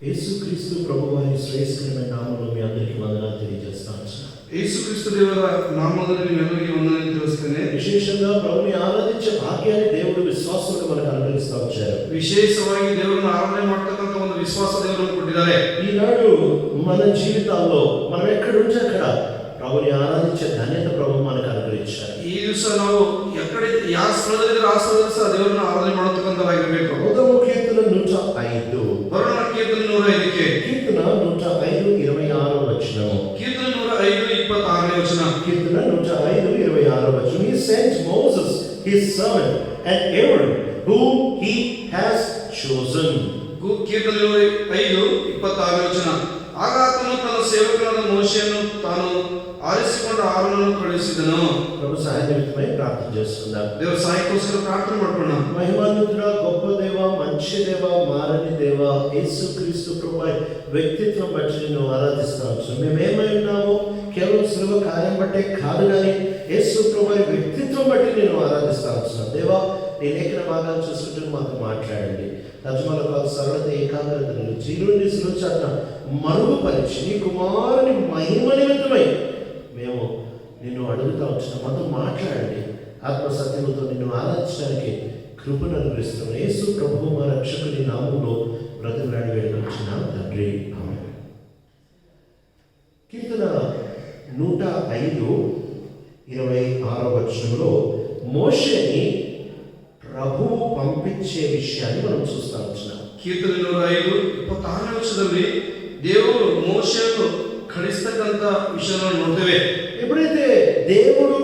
యేసుక్రీస్తు ప్రభువారి శ్రేష్టమైన నామములో మీ అందరికీ వందనాలు తెలియజేస్తాను. యేసుక్రీస్తు దేవರ నామములో నిమ్మెಲ್ಲರಿಗೂ వందనాలు తెలుస్తేనే విశేషంగా ప్రభుని ఆరాధించే భాగ్యాన్ని దేవుడు విశ్వాసులకు మనకు అనుగ్రహిస్తూ వచ్చారు. విశేషವಾಗಿ ದೇವರನ್ನು ಆರಾಧನೆ ಮಾಡತಕ್ಕಂತ ಒಂದು ವಿಶ್ವಾಸ ದೇವರು ಕೊಟ್ಟಿದ್ದಾರೆ. ఈనాడు మన జీవితాల్లో మనం ఎక్కడుంటే అక్కడ ప్రభుని ఆరాధించే ధన్యత ప్రభు మనకు అనుగ్రహించారు. ఈ ದಿವಸ ನಾವು ఎక్కడ ಯಾವ ಸ್ಥಳದಲ್ಲಿ ಆ ಸ್ಥಳದಲ್ಲಿ ಸಹ ದೇವರನ್ನು ಆರಾಧನೆ ಮಾಡತಕ್ಕಂತರಾಗಿರಬೇಕು. ఉదము కీర్తన 105 వరుణ కీర్తన 105 కీర్తన 105 26వ వచనం. కీర్తన 105 26వ వచనం. కీర్తన 105 26వ వచనం. He sent Moses his servant and Aaron whom he has chosen. ಕೀರ್ತನೆ 105 26వ ವಚನ. ಆಗ ಆತನು ತನ್ನ ಸೇವಕನಾದ ಮೋಶೆಯನ್ನು ತಾನು ಆರಿಸಿಕೊಂಡ ಆರೋನನ್ನು ಕಳುಹಿಸಿದನು. ప్రభు సహాయ నిమిత్తమై ప్రార్థన చేస్తున్నాం. ದೇವರ ಸಹಾಯಕ್ಕೋಸ್ಕರ ಪ್ರಾರ್ಥನೆ ಮಾಡ್ಕೊಳ್ಳೋಣ. మహిమాన్వితుడా, గొప్ప దేవ, మంచి దేవ, మారని దేవ, యేసుక్రీస్తు ప్రభు వ్యక్తిత్వం బట్టి నిన్ను ఆరాధిస్తాము. మేమేమై ఉన్నామో కేవలం సులువ కార్యం బట్టే కాదు, కానీ యేసు ప్రభు వ్యక్తిత్వం బట్టి నేను ఆరాధిస్తాను. దేవా, నీ లేఖన భాగాలు చూసుకుంటూ మాతో మాట్లాడండి. తర్జుమాల కాదు సరళత, ఏకాగ్రతను జీరుని సులుచాట మరుగుపరిచి నీ కుమారుని మహిమ నిమిత్తమై మేము నిన్ను అడుగుతా వచ్చినాం. మాతో మాట్లాడండి. ఆత్మసత్యముతో నిన్ను ఆరాధించడానికి కృపను అనుగ్రహిస్తున్నాం. యేసు ప్రభువు మా రక్షకుని నామములో బ్రతిమలాడి వేడుకొచ్చున్నాం తండ్రి, ఆమేన్. కీర్తన 105 26వ వచనంలో మోషేని ప్రభువు పంపించే విషయాన్ని మనం చూస్తా వచ్చినాం. కీర్తన 105 26వ వచనದಲ್ಲಿ ದೇವರು ಮೋಶೆಯನ್ನು ಕಳಿಸ್ತಕ್ಕಂತ ವಿಷಯವನ್ನು ನೋಡ್ತೇವೆ. ఎప్పుడైతే దేవుడు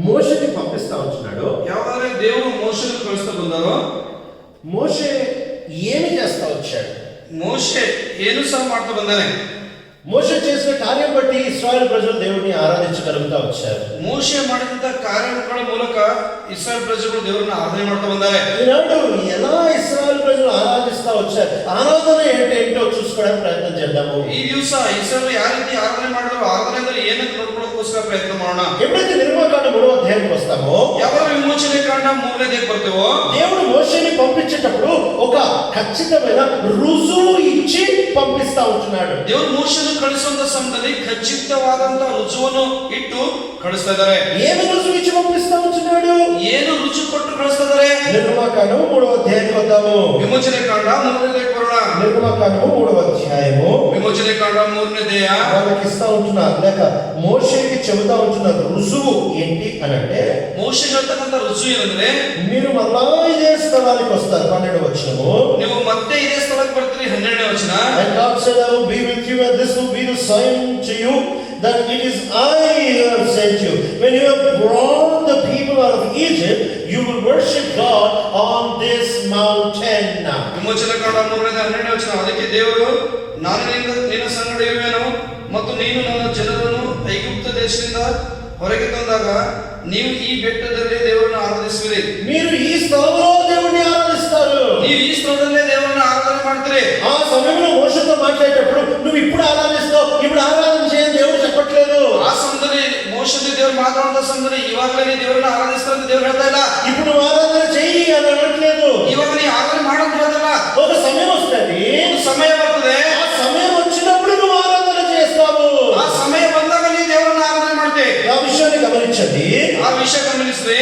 మోషేని పంపిస్తా వచ్చినాడో, ಯಾವಾಗ ದೇವರು ಮೋಶೆಯನ್ನು ಕಳಿಸ್ತಾ ಬಂದಾರೋ, మోషే ఏమి చేస్తా వచ్చాడు? ಮೋಶೆ ಏನು ಸಹ ಮಾಡ್ತಾ ಬಂದಾನೆ. మోషే చేసిన కార్యం బట్టి ఇశ్రాయేలు ప్రజలు దేవుడిని ఆరాధించగలుగుతా వచ్చారు. ಮೋಶೆ ಮಾಡಿದಂತ ಕಾರ್ಯಗಳ ಮೂಲಕ ಇಸ್ರಾಯೇಲ್ ಪ್ರಜೆಗಳು ದೇವರನ್ನ ಆರಾಧನೆ ಮಾಡ್ತಾ ಬಂದಾರೆ. ఈనాడు ఎలా ఇశ్రాయేలు ప్రజలు ఆరాధిస్తా వచ్చారు, ఆరాధన ఏంటో చూసుకోవడానికి ప్రయత్నం చేద్దాము. ಈ ದಿವಸ ಇಸ್ರಾಯೇಲ್ ಯಾವ ರೀತಿ ಆರಾಧನೆ ಮಾಡಿದ್ರು, ಆರಾಧನೆ ಅಂದ್ರೆ ಏನಂತ ನೋಡ್ಕೊಳ್ಳೋಕೋಸ್ಕರ ಪ್ರಯತ್ನ ಮಾಡೋಣ. ఎప్పుడైతే నిర్గమకాండ 3వ అధ్యాయానికి వస్తామో, ಯಾವಾಗ ವಿಮೋಚನೆ ಕಾಂಡ 3ನೇದಕ್ಕೆ ಬರ್ತೇವೋ, దేవుడు మోషేని పంపించేటప్పుడు ఒక ఖచ్చితమైన రుజువు ఇచ్చి పంపిస్తా ఉంటున్నాడు. ದೇವರು ಮೋಶೆಯನ್ನು ಕಳಿಸುವಂತ ಸಮಯದಲ್ಲಿ ಖಚಿತವಾದಂತ ರುಜುವನ್ನು ಇಟ್ಟು ಕಳಿಸ್ತಾ ಇದ್ದಾರೆ. ఏమి రుజువు ఇచ్చి పంపిస్తా ఉంటున్నాడు? ಏನು ರುಜು ಕೊಟ್ಟು ಕಳಿಸ್ತಾ ಇದ್ದಾರೆ? నిర్గమకాండం 3వ అధ్యాయానికి వద్దాము. ವಿಮೋಚನೆ ಕಾಂಡ 3ನೇದಕ್ಕೆ ಬರೋಣ. నిర్గమకాండం 3వ అధ్యాయము. విమోచನೆ కాండ 3ನೇದయ వాళ్ళకి ఇస్తా ఉంటున్నారు, లేక మోషేకి చెబుతా ఉంటున్నారు రుజువు ఏంటి అని అంటే, ಮೋಶೆ ಹೇಳ್ತಕ್ಕಂತ ರುಜು ಏನಂದ್ರೆ, మీరు మళ్ళా ఇదే స్థలానికి వస్తారు. 12వ వచనము. ನೀವು ಮತ್ತೆ ಇದೇ ಸ್ಥಳಕ್ಕೆ ಬರ್ತೀರಿ. 12ನೇ ವಚನ. And God said, I will be with you, and this will be the sign to you that it is I who have sent you. When you have brought the people out of Egypt, you will worship God on this mountain. ವಿಮೋಚನೆ ಕಾಂಡ 3ನೇ ವಚನ. ಅದಕ್ಕೆ ದೇವರು, ನಾನು ನಿನ್ನ ಸಂಗಡ ಇರುವೆನು ಮತ್ತು ನೀನು ನನ್ನ ಜನರನ್ನು ಐಗುಪ್ತ ದೇಶದಿಂದ ಹೊರಗೆ ತಂದಾಗ ನೀವು ಈ ಬೆಟ್ಟದಲ್ಲಿ ದೇವರನ್ನು ಆರಾಧಿಸುವಿರಿ. మీరు ఈ స్థలంలో దేవుని ఆరాధిస్తారు. ನೀವು ಈ ಸ್ಥಳದಲ್ಲೇ ದೇವರನ್ನು ಆರಾಧನೆ ಮಾಡ್ತೀರಿ. ఆ సమయంలో మోషేతో మాట్లాడేటప్పుడు నువ్వు ఇప్పుడు ఆరాధిస్తావు, ఇప్పుడు ఆరాధన చేయని దేవుడు చెప్పట్లేదు. ಆ ಸಮಯದಲ್ಲಿ ಮೋಶೆಗೆ ದೇವರು ಮಾತಾಡುವ ಸಮಯದಲ್ಲಿ ಇವಾಗಲೇ ನೀ ದೇವರನ್ನು ಆರಾಧಿಸ್ತಾರೆ ಅಂತ ದೇವರು ಹೇಳ್ತಾ ಇಲ್ಲ. ఇప్పుడు నువ్వు ఆరాధన చెయ్యి అని అనట్లేదు. ಇವಾಗ ನೀ ಆರಾಧನೆ ಮಾಡೋದು ಹೇಳ್ತಲ್ಲ. ఒక సమయం వస్తుంది, ಒಂದು ಸಮಯ ಬರ್ತದೆ. ఆ సమయం వచ్చినప్పుడు నువ్వు ఆరాధన చేస్తావు. ಆ ಸಮಯ ಬಂದಾಗ ನೀ ದೇವರನ್ನು ಆರಾಧನೆ ಮಾಡ್ತೀವಿ. ఆ విషయాన్ని గమనించండి. ಆ ವಿಷಯ ಗಮನಿಸ್ರಿ.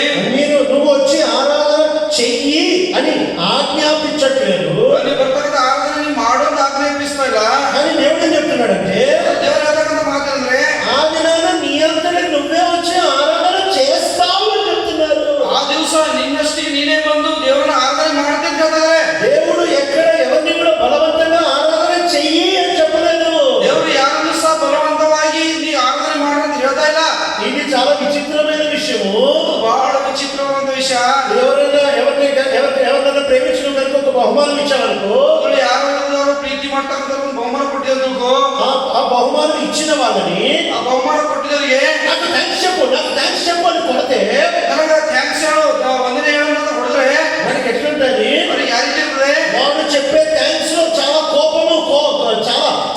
నువ్వు వచ్చి ఆరాధన చెయ్యి అని ఆజ్ఞాపించట్లేదు, ನೀವು ಬರ್ತಕ್ಕಂಥ ಆರಾಧನೆ ನೀವು ಮಾಡೋದು ಆಜ್ಞಾಪಿಸ್ತಾ ಇಲ್ಲ. కానీ దేవుడు ఏం చెప్తున్నాడంటే, ದೇವರು ಹೇಳ್ತಕ್ಕಂಥ ಮಾತಂದ್ರೆ, ఆ దినాన నీ అంతటి నువ్వే వచ్చి ఆరాధన చేస్తావు అని చెప్తున్నారు. ಆ ದಿವಸ ನಿನ್ನಷ್ಟಿಗೆ ನೀನೇ ಬಂದು ದೇವರನ್ನ ಆರಾಧನೆ ಮಾಡ್ತೀನಿ ಹೇಳ್ತಾರೆ. దేవుడు ఎక్కడ ఎవరిని కూడా బలవంతంగా ఆరాధన చెయ్యి అని చెప్పలేదు. ದೇವರು ಯಾರನ್ನು ಸಹ ಬಲವಂತವಾಗಿ ನೀ ಆರಾಧನೆ ಮಾಡಂತ ಹೇಳ್ತಾ ಇಲ್ಲ. ఇది చాలా విచిత్రమైన విషయము. ಬಹಳ ವಿಚಿತ್ರವಾದ ವಿಷಯ. ఎవరినైనా ప్రేమించడం కనుక ఒక బహుమానం ఇచ్చామనుకో, ಯಾರು ಪ್ರೀತಿ ಮಾಡ್ತಕ್ಕಂಥ ಒಂದು ಬಹುಮಾನ ಕೊಟ್ಟಿದ್ದಕ್ಕೋ, ఆ బహుమానం ఇచ్చిన వాళ్ళని ಆ ಬಹುಮಾನ ಕೊಟ್ಟಿದ್ದವರಿಗೆ నాకు థ్యాంక్స్ చెప్పు అని కొడితే, ನನಗೆ ಥ್ಯಾಂಕ್ಸ್ ಹೇಳು, ವಂದನೆ ಹೇಳು ಅಂತ ಹೊಡೆದ್ರೆ మనకి ఎట్లుంటది? ಅವ್ರಿಗೆ ಯಾರಿಗೆ ಇರ್ತದೆ? వాళ్ళు చెప్పే థ్యాంక్స్ లో చాలా కోపము,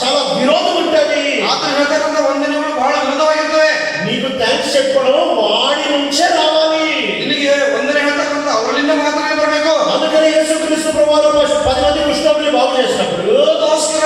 చాలా విరోధం ఉంటుంది. ಆತನ ಹೇಳ್ತಕ್ಕಂಥ ವಂದನೆಗಳು ಬಹಳ ವಿರುದ್ಧವಾಗಿರ್ತವೆ. నీకు థ్యాంక్స్ చెప్పడం వాడి నుంచే రావాలి. ನಿನಗೆ ವಂದನೆ ಹೇಳ್ತಕ್ಕಂಥ ಅವರಿಂದ ಮಾತ್ರ ಬರಬೇಕು. అందుకని యేసుక్రీస్తు ప్రభువు 10 మంది కుష్ఠరోగుల్ని బాగు చేసినప్పుడు, ಅದಕ್ಕೋಸ್ಕರ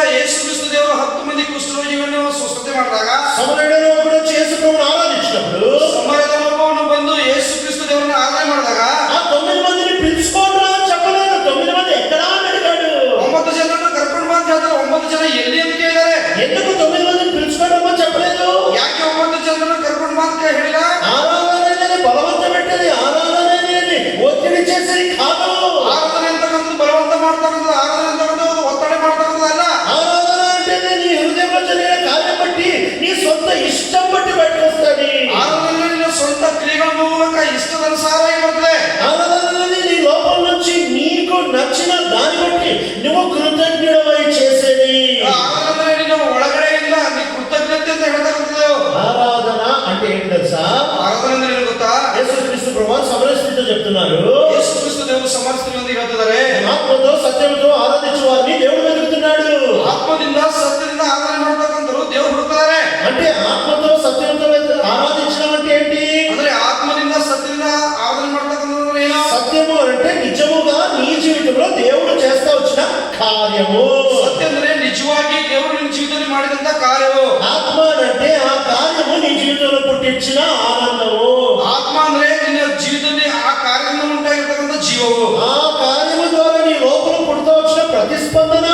నువ్వు కృతజ్ఞుడవై చేసేది. ಆರಾಧನೆ ನಿನ್ನ ಒಳಗಡೆಯಿಂದ ನೀ ಕೃತಜ್ಞತೆ ಅಂತ ಹೇಳ್ತಕ್ಕಂಥದ್ದು. ఆరాధన అంటే ఏంటి తెలుసా? ಆರಾಧನೆ ಅಂದ್ರೆ ಏನು ಗೊತ್ತಾ? యేసుక్రీస్తు ప్రభువు సమరస్థితితో చెప్తున్నారు. ಯೇಸು ಕ್ರಿಸ್ತ ದೇವರು ಸಮರ್ಥನೆಯೊಂದಿಗೆ ಹೇಳ್ತಿದ್ದಾರೆ, ఆత్మతో సత్యంతో ఆరాధించే వారిని దేవుడు వెతుకుతున్నాడు. ಆತ್ಮದಿಂದ ಸತ್ಯದಿಂದ ಆರಾಧನೆ ಮಾಡ್ತಕ್ಕಂಥವ್ರು ದೇವರು ಹುಡುಕ್ತಾರೆ. అంటే ఆత్మతో సత్యంతో ఆరాధించడం అంటే ఏంటి? ಅಂದ್ರೆ ಆತ್ಮದಿಂದ ಸತ್ಯದಿಂದ ಆರಾಧನೆ ಮಾಡ್ತಕ್ಕಂಥದ್ದು ಏನು? సత్యము అంటే నిజముగా నీ జీవితంలో దేవుడు చేస్తా వచ్చిన కార్యము. ಸತ್ಯ ಅಂದ್ರೆ ನಿಜವಾಗಿ ದೇವರು ನಿನ್ನ ಜೀವಿತದಲ್ಲಿ ಮಾಡಿದಂತ ಕಾರ್ಯವು. ఆత్మ అంటే ఆ కార్యము నీ జీవితంలో పుట్టించిన ఆనందము. ಆತ್ಮ ಅಂದ್ರೆ ನಿನ್ನ ಜೀವಿತದಲ್ಲಿ ಆ ಕಾರ್ಯದಿಂದ ಉಂಟಾಗಿರ್ತಕ್ಕಂಥ ಜೀವವು. ఆ కార్యము ద్వారా నీ లోపల పుడుతూ వచ్చిన ప్రతిస్పందన.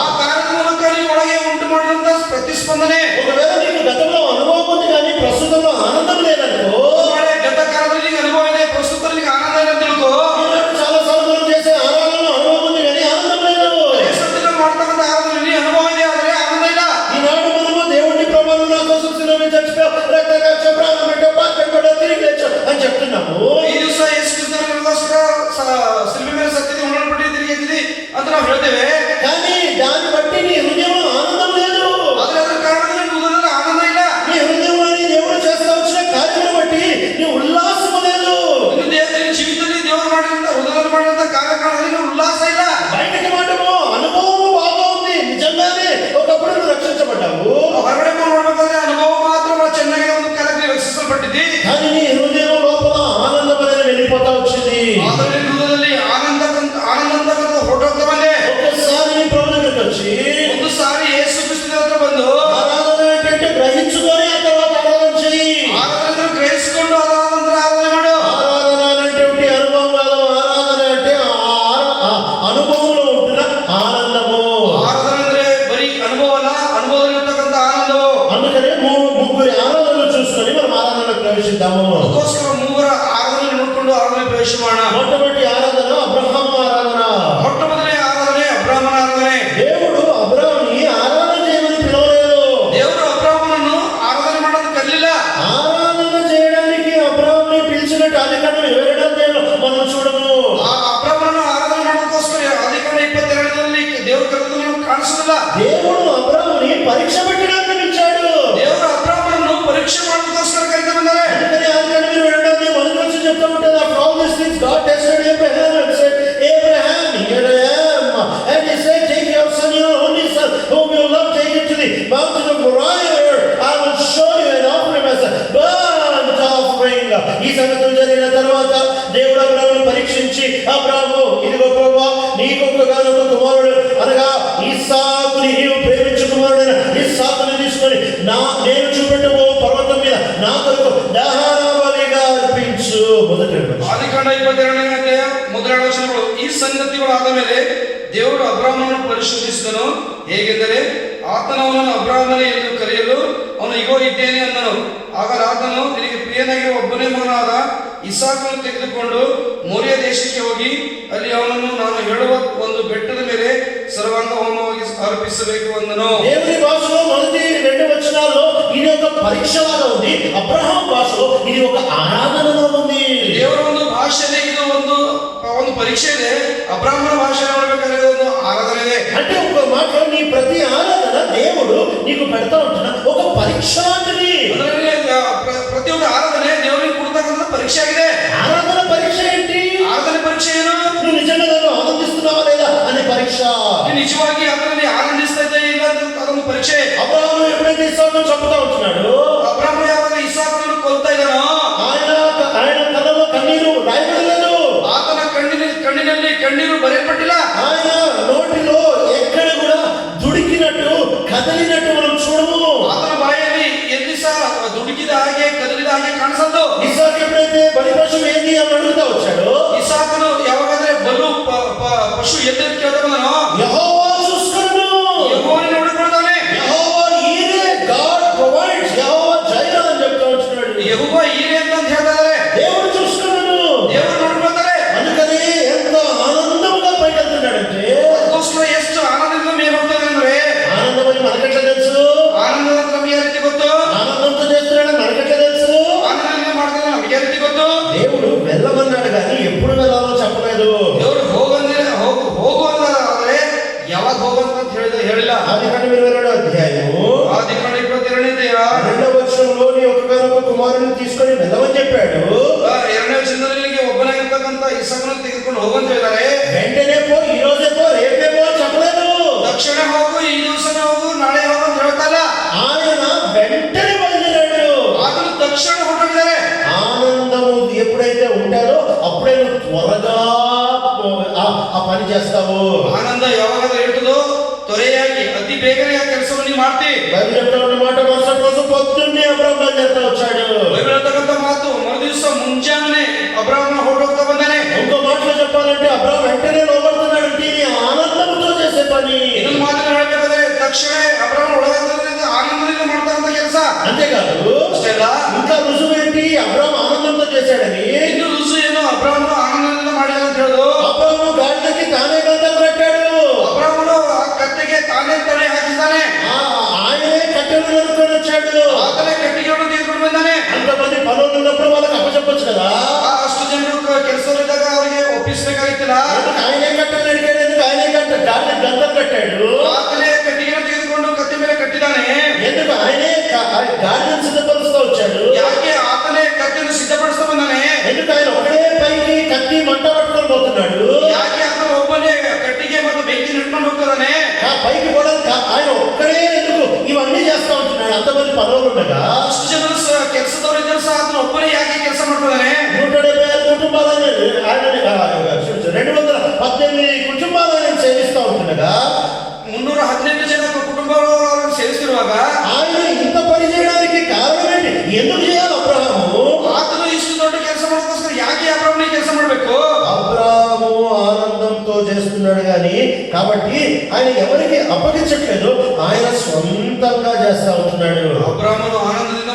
ಆ ಕಾರ್ಯದ ಮೂಲಕ నీ ಒಳಗೆ ಉಂಟು ಮಾಡಿದಂತ ಪ್ರತಿಸ್ಪಂದನೆ. ఒకవేళ నీకు గతంలో అనుభవం ఉంది కానీ ప్రస్తుతంలో ఆనందం లేదనుకో, ಗತ ಕಾಲದಲ್ಲಿ ನಿನಗೆ ಅನುಭವ ಇದೆ, ಪ್ರಸ್ತುತದಲ್ಲಿ ನಿನಗೆ ಆನಂದ ಇಲ್ಲ ಅಂತ ತಿಳ್ಕೋ. ఈనాడు చాలా సార్లు మనం చేసే ఆరాధనలో అనుభవం ఉంది కానీ ఆనందం లేదు. ಸತ್ಯದಲ್ಲಿ ಮಾಡ್ತಕ್ಕಂಥ ಆರಾಧನೆಯಲ್ಲಿ ಅನುಭವ ಇದೆ, ಆದ್ರೆ ಆನಂದ ಇಲ್ಲ. ఈనాడు మనము దేవుడి ప్రభావం నా కోసం సిలువ చచ్చిపోయావు, రక్తగార్చావు, ప్రాణం పెట్టావు, పాత్రలు పెట్టావు, తిరిగి లేచావు అని చెప్తున్నాము. ಈ ದಿವಸ ಯೇಸು ಕ್ರಿಸ್ತನಿಗೋಸ್ಕರ ಶಿಲುಬೆ ಮೇಲೆ ಸತ್ಯತೆ ಉಣ್ಣಲ್ಪಟ್ಟು ತಿರುಗಿ ಎದ್ದಿದಿ ಅಂತ ನಾವು ಹೇಳ್ತೇವೆ. కానీ దాన్ని బట్టి నీ హృదయంలో ఆనందం లేదు. ಆದ್ರೆ ಅದರ ಕಾರಣದಿಂದ ನಿನ್ನ ಹೃದಯದಲ್ಲಿ ಆನಂದ ಇಲ್ಲ. నీ హృదయంలో దేవుడు చేస్తా వచ్చిన కార్యమును బట్టి నీ ఉల్లాసము లేదు. ನಿನ್ನ ದೇಹದಲ್ಲಿ ಜೀವಿತದಲ್ಲಿ ದೇವರು ಮಾಡಿದಂತ ಹೃದಯದಲ್ಲಿ ಮಾಡಿದಂತ ಕಾರ್ಯಕಾಲದಲ್ಲಿ ನಿನ್ನ ಉಲ್ಲಾಸ ಇಲ್ಲ. బయటకి మాటము అనుభవం బాగా ఉంది, నిజంగానే ఒకప్పుడు నువ్వు రక్షించబడ్డావు. ಹೊರಗಡೆ ನೋಡ್ಬೇಕಾದ್ರೆ ಅನುಭವ ಮಾತ್ರ ಬಹಳ ಚೆನ್ನಾಗಿದೆ, ಒಂದು ಕಾಲಕ್ಕೆ ರಕ್ಷಿಸಲ್ಪಟ್ಟಿದ್ದಿ. కానీ నీ హృదయం లోపల ఆనందం అనేది వెళ్ళిపోతా వచ్చింది. ಆದರೆ ನಿನ್ನ ಹೃದಯದಲ್ಲಿ ಆನಂದ ಅಂತಕ್ಕಂಥ ಹೊರಟೋಗ್ತಾ ಬಂದೆ. ఒక్కసారి నీ ప్రభు దగ్గరికి వచ్చి ಒಂದು ಸಾರಿ ಯೇಸು ಕ್ರಿಸ್ತನ ಹತ್ರ ಬಂದು ఆరాధన ఏంటంటే గ్రహించుకొని ఆ తర్వాత ఆరాధన చెయ్యి. ಆರಾಧನೆ ಗ್ರಹಿಸಿಕೊಂಡು ಅದಾದ ನಂತರ ಆರಾಧನೆ ಮಾಡು. ఆరాధన అంటే ఒకటి అనుభవం కాదు. ఆరాధన అంటే ఆ అనుభవంలో ఉంటున్న ఆనందము. ಆರಾಧನೆ ಅಂದ್ರೆ ಬರೀ ಅನುಭವ ಅಲ್ಲ, ಅನುಭವದಲ್ಲಿರ್ತಕ್ಕಂಥ ಆನಂದವು. అందుకనే ముగ్గురి ఆరాధనలు చూసుకొని మనం ఆరాధనకు ప్రవేశిద్దాము. ಅದಕ್ಕೋಸ್ಕರ ಮೂವರ ಆರಾಧನೆ ನೋಡಿಕೊಂಡು ಆರಾಧನೆ ಪ್ರವೇಶ ಮಾಡೋಣ. మొట్టమొదటి ఆరాధన అబ్రహాము ఆరాధన. ಮೊಟ್ಟ ಮೊದಲನೇ ಆರಾಧನೆ ಅಬ್ರಾಹ್ಮನ ಆರಾಧನೆ. దేవుడు అబ్రహాముని ఆరాధన చేయమని పిలవలేదు. ದೇವರು ಅಬ್ರಾಹ್ಮನನ್ನು ಆರಾಧನೆ ಮಾಡೋದು ಕಲಿಲ್ಲ. ఆరాధన చేయడానికి అబ్రహాముని పిలిచినట్టు ఆదికాండం 27వ అధ్యాయంలో మనం చూడము. ಆ ಅಬ್ರಾಹ್ಮನನ್ನು ಆರಾಧನೆ ಮಾಡೋದಕ್ಕೋಸ್ಕರ ಆದಿಕಾಂಡ 22ರಲ್ಲಿ ದೇವರು ಕರೆದು ನಮಗೆ ಕಾಣಿಸಲಿಲ್ಲ. దేవుడు అబ్రహాముని పరీక్ష పెట్టడానికి పిలిచాడు. ದೇವರು ಅಬ್ರಾಹ್ಮನನ್ನು ಪರೀಕ್ಷೆ ಮಾಡೋದಕ್ಕೋಸ್ಕರ ಕರೆದು ಬಂದರೆ. అందుకని ఆదికాండం 22వ అధ్యాయం మొదటి నుంచి చెప్తా ఉంటుంది, after all these things God tested Abraham and said, Abraham, here I am. And he said, take your son, your only son, whom you love, take him to the mountain of Moriah. I will show you and offer him as a burnt offering. ఈ సంగతులు జరిగిన తర్వాత దేవుడు అబ్రాహామును పరీక్షించి, అబ్రాహాము, ఇదిగో ప్రభువా, నీకొక్కగానొక్క కుమారుడు అనగా ఇస్సాకుని, నీవు ప్రేమించు కుమారుడైన ఇస్సాకుని తీసుకొని నేను చూపెట్టబో పర్వతం మీద నా కొరకు దహన బలిగా అర్పించు. మొదటి ಆದಿಕಾಂಡ 22ನೇ ಅಧ್ಯಾಯ ಮೊದಲ ವಚನಗಳು. ಈ ಸಂಗತಿಗಳಾದ ಮೇಲೆ ದೇವರು ಅಬ್ರಾಹ್ಮನನ್ನು ಪರಿಶೋಧಿಸಿದನು. ಹೇಗೆಂದರೆ ಆತನು ಅವನನ್ನು ಅಬ್ರಾಹ್ಮನೇ ಎಂದು ಕರೆಯಲು ಅವನು ಇಗೋ ಇದ್ದೇನೆ ಅಂದನು. ಆಗ ಆತನು ನಿನಗೆ ಪ್ರಿಯನಾಗಿರುವ ಒಬ್ಬನೇ ಮಗನಾದ ಇಸಾಕನ್ನು ತೆಗೆದುಕೊಂಡು ಮೋರಿಯ ದೇಶಕ್ಕೆ ಹೋಗಿ ಅಲ್ಲಿ ಅವನನ್ನು ನಾನು ಹೇಳುವ ಒಂದು ಬೆಟ್ಟದ ಮೇಲೆ ಸರ್ವಾಂಗ ಹೋಮವಾಗಿ ಅರ್ಪಿಸಬೇಕು ಅಂದನು. దేవుని భాషలో మొదటి 2 వచనాల్లో ఇది ఒక పరీక్షలాగా ఉంది. అబ్రహాం భాషలో ఇది ఒక ఆరాధనగా ఉంది. ದೇವರ ಒಂದು ಭಾಷೆಯಲ್ಲಿ ಇದು ಒಂದು ಪರೀಕ್ಷೆ ಇದೆ. ಅಬ್ರಾಹ್ಮಣ ಭಾಷೆ ನೋಡಬೇಕಾದ್ರೆ ಒಂದು ಆರಾಧನೆ ಇದೆ. అంటే ఒక మాటలో నీ ప్రతి ఆరాధన దేవుడు నీకు పెడతా ఉంటున్న ఒక పరీక్ష లాంటిది. ಅದರಲ್ಲಿ ಪ್ರತಿಯೊಂದು ಆರಾಧನೆ ದೇವರಿಗೆ ಕೊಡ್ತಕ್ಕಂಥ ಪರೀಕ್ಷೆ ಆಗಿದೆ. ఆరాధన పరీక్ష ఏంటి? ಆರಾಧನೆ ಪರೀಕ್ಷೆ ಏನು? నువ్వు నిజంగా దానిలో ఆనందిస్తున్నావా లేదా అనే పరీక్ష. ನೀನು ನಿಜವಾಗಿ ಅದರಲ್ಲಿ ಆನಂದಿಸ್ತಾ ಇದ್ದೇ ಇಲ್ಲ ಅದೊಂದು ಪರೀಕ್ಷೆ. అబ్రహాము ఎప్పుడైతే ఇస్సాకును చంపుతా ఉంటున్నాడు, ಅಬ್ರಾಹ್ಮಣ ಯಾವಾಗ ಇಸಾಕನನ್ನು ಕೊಲ್ತಾ ಇದ್ದಾನೋ ఆయన కళ్ళలో కన్నీరు రాయబడలేదు. ಆತನ ಕಣ್ಣಿನಲ್ಲಿ ಕಣ್ಣೀರು ಬರೆಯಲ್ಪಟ್ಟಿಲ್ಲ. ఆయన నోటిలో ఎక్కడ కూడా దుడికినట్టు కదిలినట్టు మనం చూడము. ಆತನ ಬಾಯಲ್ಲಿ ಎಲ್ಲಿ ಸಹ ದುಡುಕಿದ ಹಾಗೆ ಕದಲಿದ ಹಾಗೆ ಕಾಣಿಸದ್ದು. ఇస్సాకు ఎప్పుడైతే బలి పశువు ఏది అని అడుగుతా వచ్చాడో, ಇಸಾಕನು ಯಾವಾಗಾದ್ರೆ ಬಲು ಪಶು ಎದ್ದು ಕೇಳ್ತಾನೋ యెహోవా చూసుకొనును, ಯೆಹೋವನೇ ನೋಡಿಕೊಳ್ತಾನೆ. యెహోవా ఈరే, గాడ్ ప్రొవైడ్స్, యెహోవా జైరా అని చెప్తా ఉంటున్నాడు. ಯೆಹೋವ ಈರೆ ಅಂತ ಹೇಳ್ತಾರೆ. దేవుడు చూసుకొనును, ದೇವರು ನೋಡ್ಕೊಳ್ತಾರೆ. అందుకని ఎంత ఆనందంగా పైకి వెళ్తున్నాడంటే, ಅದಕ್ಕೋಸ್ಕರ ಎಷ್ಟು ಆನಂದದಿಂದ ಮೇಲೆ ಹೋಗ್ತದೆ ಅಂದ್ರೆ ఆనందమని మనకెట్లా తెలుసు? ಆನಂದದ ನಮಗೆ ಯಾವ ರೀತಿ ಗೊತ್ತು? ఆనందంతో చేస్తున్నాడని మనకెట్లా తెలుసు? ಆನಂದದಿಂದ ಮಾಡ್ತಾರೆ ನಮಗೆ ಯಾವ ರೀತಿ ಗೊತ್ತು? దేవుడు వెళ్ళమన్నాడు కానీ ఎప్పుడు వెళ్ళాలో చెప్పలేదు. ದೇವರು ಹೋಗು ಅಂದಾದ್ರೆ చెప్పాడు, ಎರಡನೇ ವಚನದಲ್ಲಿ ನಿನಗೆ ಒಬ್ಬನಾಗಿರ್ತಕ್ಕಂಥ ಇಸಾಕನ್ನು ತೆಗೆದುಕೊಂಡು ಹೋಗಂತ ಹೇಳಿದ್ದಾರೆ. వెంటనే పో, ఈ రోజే పో, రేపే పో చెప్పలేదు. ತಕ್ಷಣ ಹೋಗು, ಈ ದಿವಸನೇ ಹೋಗು, ನಾಳೆ ಹೋಗು ಅಂತ ಹೇಳ್ತಾ ಇಲ್ಲ. ఆయన వెంటనే బయలుదేరాడు. ಆದರೂ ತಕ್ಷಣ ಹೊರಟಿದ್ದಾರೆ. ఆనందము ఎప్పుడైతే ఉంటారో అప్పుడే నువ్వు త్వరగా ఆ పని చేస్తావు. ಆನಂದ ಯಾವಾಗಾದ್ರೂ ಇರ್ತದೋ ತ್ವರೆಯಾಗಿ ಅತಿ ಬೇಗನೆ ಆ ಕೆಲಸವನ್ನು ನೀವು ಮಾಡ್ತಿ. బైబిల్ చెప్తా ఉన్నమాట, మరుసటి రోజు పొద్దున్నే అబ్రాహాం బయలుదేరుతా వచ్చాడు. బైబిల్ ಅಂತಕ್ಕಂಥ ಮಾತು ಮರುದಿವಸ ಮುಂಜಾನೆ ಅಬ್ರಾಹ್ಮನ ಹೊರಟೋಗ್ತಾ ಬಂದಾನೆ. ఇంకో మాటలో చెప్పాలంటే అబ్రాహాం వెంటనే లోబడుతున్నాడు. దీని ఆనందంతో చేసే పని. ಇನ್ನೊಂದು ಮಾತನ್ನು ಹೇಳಬೇಕಾದ್ರೆ ತಕ್ಷಣ ಅಬ್ರಾಹ್ಮನ ಒಳಗಾದ್ರಿಂದ ಆನಂದದಿಂದ ಮಾಡ್ತಾರಂತ ಕೆಲಸ. అంతేకాదు, ಅಷ್ಟೇ ಅಲ್ಲ, ఇంకా రుజువు ఏంటి? అబ్రాహాం ఆనందంతో చేశాడని. ಇನ್ನು ರುಜು ಏನು? ಅಬ್ರಾಹ್ಮನು ಆನಂದದಿಂದ ಮಾಡಿದ ಅಂತ ಹೇಳೋದು. అబ్రాహాము గాడిదకి తానే గంతం కట్టాడు. ಅಬ್ರಾಹ್ಮನು ಆ ಕತ್ತೆಗೆ ತಾನೇ ತಡೆ ಹಾಕಿದ್ದಾನೆ. ఆయనే కట్టెలు నరుకొని వచ్చాడు. ಆತನೇ ಕಟ್ಟಿಗೆಯನ್ನು ತೆಗೆದುಕೊಂಡು ಬಂದಾನೆ. అంతమంది పనులు ఉన్నప్పుడు వాళ్ళకి అప్పచెప్పొచ్చు కదా. ಅಷ್ಟು ಜನರು ಕೆಲಸದಲ್ಲಿದ್ದಾಗ ಅವರಿಗೆ ಒಪ್ಪಿಸಬೇಕಾಗಿತ್ತಲ್ಲ. ఆయనే కట్టెలు నరికాడు. ఎందుకు ఆయనే గాడిద గంతం కట్టాడు? ಆತನೇ ಕಟ್ಟಿಗೆಯನ್ನು ತೆಗೆದುಕೊಂಡು ಕತ್ತೆ ಮೇಲೆ ಕಟ್ಟಿದ್ದಾನೆ. ఎందుకు ఆయనే గాడిదను సిద్ధపరుస్తూ వచ్చాడు? ಯಾಕೆ ಆತನೇ ಕತ್ತೆಯನ್ನು ಸಿದ್ಧಪಡಿಸ್ತಾ ಬಂದಾನೆ? ఎందుకు ఆయన ఒకటే పైకి కత్తి మంట పట్టుకొని పోతున్నాడు? ಯಾಕೆ ಆತನ ಒಬ್ಬನೇ ಕಟ್ಟಿಗೆ ಮತ್ತು ಬೆಂಕಿ ನಿಟ್ಕೊಂಡು ಹೋಗ್ತಾನೆ? పైకి కూడా ఆయన ఒక్కడే ఎందుకు ఇవన్నీ చేస్తా ఉంటున్నాడు? అంతమంది పనులు ఉండగా ಅಷ್ಟು ಜನರು ಕೆಲಸದವರು ಇದ್ದರೂ ಸಹ ಆತನ ಒಬ್ಬನೇ ಯಾಕೆ ಕೆಲಸ ಮಾಡ್ತಾನೆ? 175 కుటుంబాలను ఆయన 218 కుటుంబాలను సేవిస్తూ ఉంటుండగా 318 ಜನ ಕುಟುಂಬಗಳನ್ನು ಸೇರಿಸಿರುವಾಗ ఆయన ఇంత పని చేయడానికి కారణం ఏంటి? ఎందుకు చేయాలి అబ్రాహాము? ಆತನು ಇಷ್ಟು ದೊಡ್ಡ ಕೆಲಸ ಮಾಡೋದಕ್ಕೋಸ್ಕರ ಯಾಕೆ ಅಬ್ರಾಹ್ಮನ ಕೆಲಸ ಮಾಡಬೇಕು? అబ్రాహాము ఆనందంతో చేస్తున్నాడు గాని, కాబట్టి ఆయన ఎవరికి అప్పగించట్లేదు, ఆయన స్వంతంగా చేస్తా ఉంటున్నాడు. ಅಬ್ರಾಹ್ಮನು ಆನಂದದಿಂದ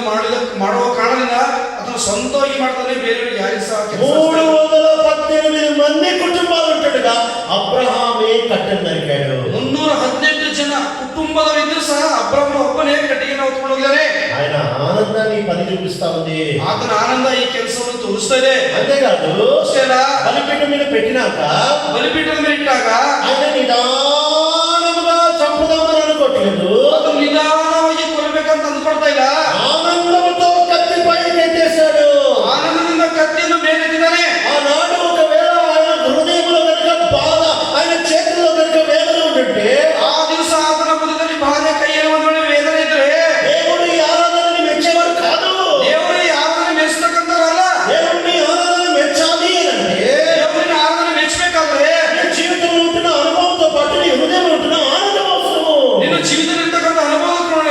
ಮಾಡುವ ಕಾರಣದಿಂದ ಆತನು ಸ್ವಂತವಾಗಿ ಮಾಡ್ತಾನೆ, ಬೇರೆಯವರಿಗೆ ಯಾರಿಗೆ ಸಹ ಕೆಲಸ 318 మంది కుటుంబాలు ఉంటుండగా అబ్రహామే కట్టెలు నరికాడు. 318 ಜನ ಕುಟುಂಬದವರಿದ್ದರೂ ಸಹ ಅಬ್ರಾಹ್ಮನ ಒಬ್ಬನೇ ಕಟ್ಟಿಗೆಯನ್ನು ಹೊತ್ಕೊಂಡು ಹೋಗಿದ್ದಾನೆ. ఆయన ఆనందాన్ని పని చూపిస్తా ఉంది. ಆತನ ಆನಂದ ಈ ಕೆಲಸವನ್ನು ತೋರಿಸ್ತಾ ಇದೆ. అంతేకాదు, ಅಷ್ಟೇ ಅಲ್ಲ, బలిపీఠం మీద పెట్టినాక ಬಲಿಪೀಠದ ಮೇಲೆ ಇಟ್ಟಾಗ ఆయన నిదానముగా చంపుదామని అనుకోవట్లేదు. ಅದು ನಿಧಾನವಾಗಿ ಕೊಲ್ಲಬೇಕಂತ ಅಂದ್ಕೊಳ್ತಾ ಇಲ್ಲ. ఆనందంతో కత్తి పైకి ఎత్తేశాడు. ಆನಂದದಿಂದ ಕತ್ತಿಯನ್ನು ಮೇಲೆತ್ತಿದ್ದಾನೆ. ఆనాడు ఒకవేళ ఆయన హృదయంలో కనుక బాధ, ఆయన చేతిలో కనుక వేదన ఉంటుంటే, ಆ ದಿವಸ ಆತನ ಬುದ್ಧದಲ್ಲಿ ಬಾಧೆ, ಕೈಯಲ್ಲಿ ಒಂದು ವೇಳೆ ವೇದನೆ ಇದ್ರೆ దేవుడు ఈ ఆరాధనని మెచ్చేవాడు కాదు. ದೇವರು ಯಾರನ್ನ ಮೆಚ್ಚತಕ್ಕಂಥವರಲ್ಲ. దేవుడిని ఆరాధన మెచ్చాలి అంటే ದೇವರಿನ ಆರಾಧನೆ ಮೆಚ್ಚಬೇಕಾದ್ರೆ నీ జీవితంలో ఉంటున్న అనుభవంతో పాటు నీ హృదయంలో ఉంటున్న ఆనందం అవసరము. ನಿನ್ನ ಜೀವಿತದಲ್ಲಿರ್ತಕ್ಕಂಥ ಅನುಭವದ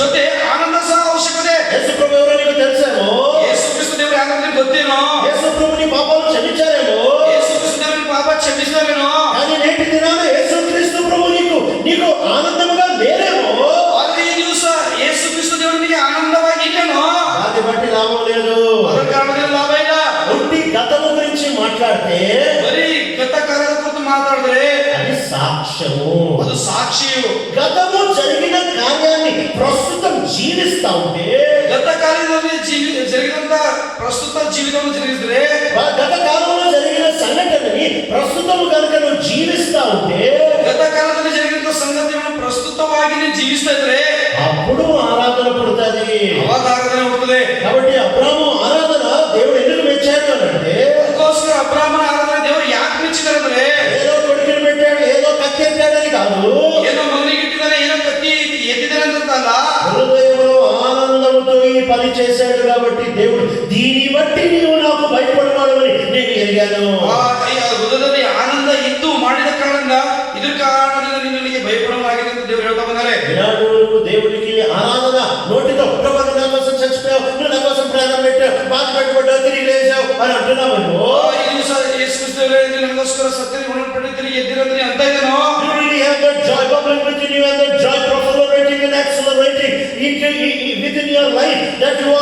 ಜೊತೆ ಆನಂದ ಸಹ ಅವಶ್ಯಕತೆ. యేసు ప్రభు ఎవరో నీకు తెలుసేమో. ಯೇಸು ಕ್ರಿಸ್ತ ದೇವರು ಯಾರಾದ್ರೂ ಗೊತ್ತೇನೋ? యేసు ప్రభు నీ పాపాలు క్షమించారేమో. ಯೇಸು ಕ್ರಿಸ್ತ ದೇವರ ಪಾಪ ಕ್ಷಮಿಸಿದವೇನೋ? కానీ నేటి దినాన యేసు క్రీస్తు ప్రభు నీకు ఆనందముగా లేరేమో. ಆದ್ರೆ ಈ ದಿವಸ ಯೇಸು ಕ್ರಿಸ್ತ ದೇವರಿಗೆ ಆನಂದವಾಗಿ ಇಲ್ಲೇನೋ? దాన్ని బట్టి లాభం లేదు. ಅದರ ಕಾರಣದಿಂದ ಲಾಭ ಇಲ್ಲ. ఒట్టి గతము గురించి మాట్లాడితే ಬರೀ ಗತಕಾಲದ ಕುರಿತು ಮಾತಾಡಿದ್ರೆ అది సాక్ష్యము. ಅದು ಸಾಕ್ಷಿಯು. గతము జరిగిన కార్యాన్ని ప్రస్తుతం జీవిస్తా ఉంటే, ಗತ ಕಾಲದಲ್ಲಿ జరిగినంత ప్రస్తుత జీవితంలో జరిగిದ್ರೆ, గత కాలంలో జరిగిన సంఘటనని ప్రస్తుతం కనుక నువ్వు జీవిస్తా ఉంటే, ಗತ ಕಾಲದಲ್ಲಿ జరిగినంత ಸಂಗತಿಯನ್ನು ಪ್ರಸ್ತುತವಾಗಿ ನೀವು ಜೀವಿಸ್ತಾ ಇದ್ರೆ అప్పుడు ఆరాధన పుడుతుంది. ಅವಾಗ ಆರಾಧನೆ ಹುಟ್ಟುತ್ತದೆ. కాబట్టి అబ్రాహాము ఆరాధన దేవుడు ఎందుకు మెచ్చాడు అంటే, ಅದಕ್ಕೋಸ್ಕರ ಅಬ್ರಾಹ್ಮನ ಆರಾಧನೆ ದೇವರು ಯಾಕೆ ಮೆಚ್ಚಿದ್ದಾರೆ ಅಂದ್ರೆ, ఏదో కొడుకుని పెట్టాడు, ఏదో కత్తి ఎత్తాడని కాదు, ಏನೋ ಮಗನಿಗೆ ಇಟ್ಟಿದ್ದಾನೆ, ಏನೋ ಕತ್ತಿ ಎತ್ತಿದ್ದಾನೆ ಅಂತಲ್ಲ, హృదయంలో ఆనందంతో ఈ పని చేశాడు. కాబట్టి దేవుడు దీని బట్టి నీవు నాకు భయపడవాడని నేను ఎరిగాను. ಹೃದಯದಲ್ಲಿ ಆನಂದ ಇದ್ದು ಮಾಡಿದ ಕಾರಣದಿಂದ ಇದ್ರ ಕಾರಣದಿಂದ ನೀನು ನನಗೆ ಭಯಪಡಲಾಗಿದೆ ಅಂತ ದೇವರು ಹೇಳ್ತಾ ಬಂದಾರೆ. ఈనాడు దేవుడికి ఆరాధన నోటితో ప్రభు నా కోసం చచ్చిపోయావు, నువ్వు నా కోసం ప్రాణం పెట్టావు, బాధ పెట్టబడ్డావు, తిరిగి లేచావు అని అంటున్నావు. ಈ ದಿವಸ ಯೇಸು ಕ್ರಿಸ್ತ ನನಗೋಸ್ಕರ ಸತ್ಯದಲ್ಲಿ ಉಣಲ್ಪಟ್ಟು ತಿರುಗಿ ಎದ್ದಿರೋದ್ರೆ ಅಂತ ಇದ್ದೇನೋ? You really have that joy bubbling within you and that joy proliferating and accelerating within your life, that you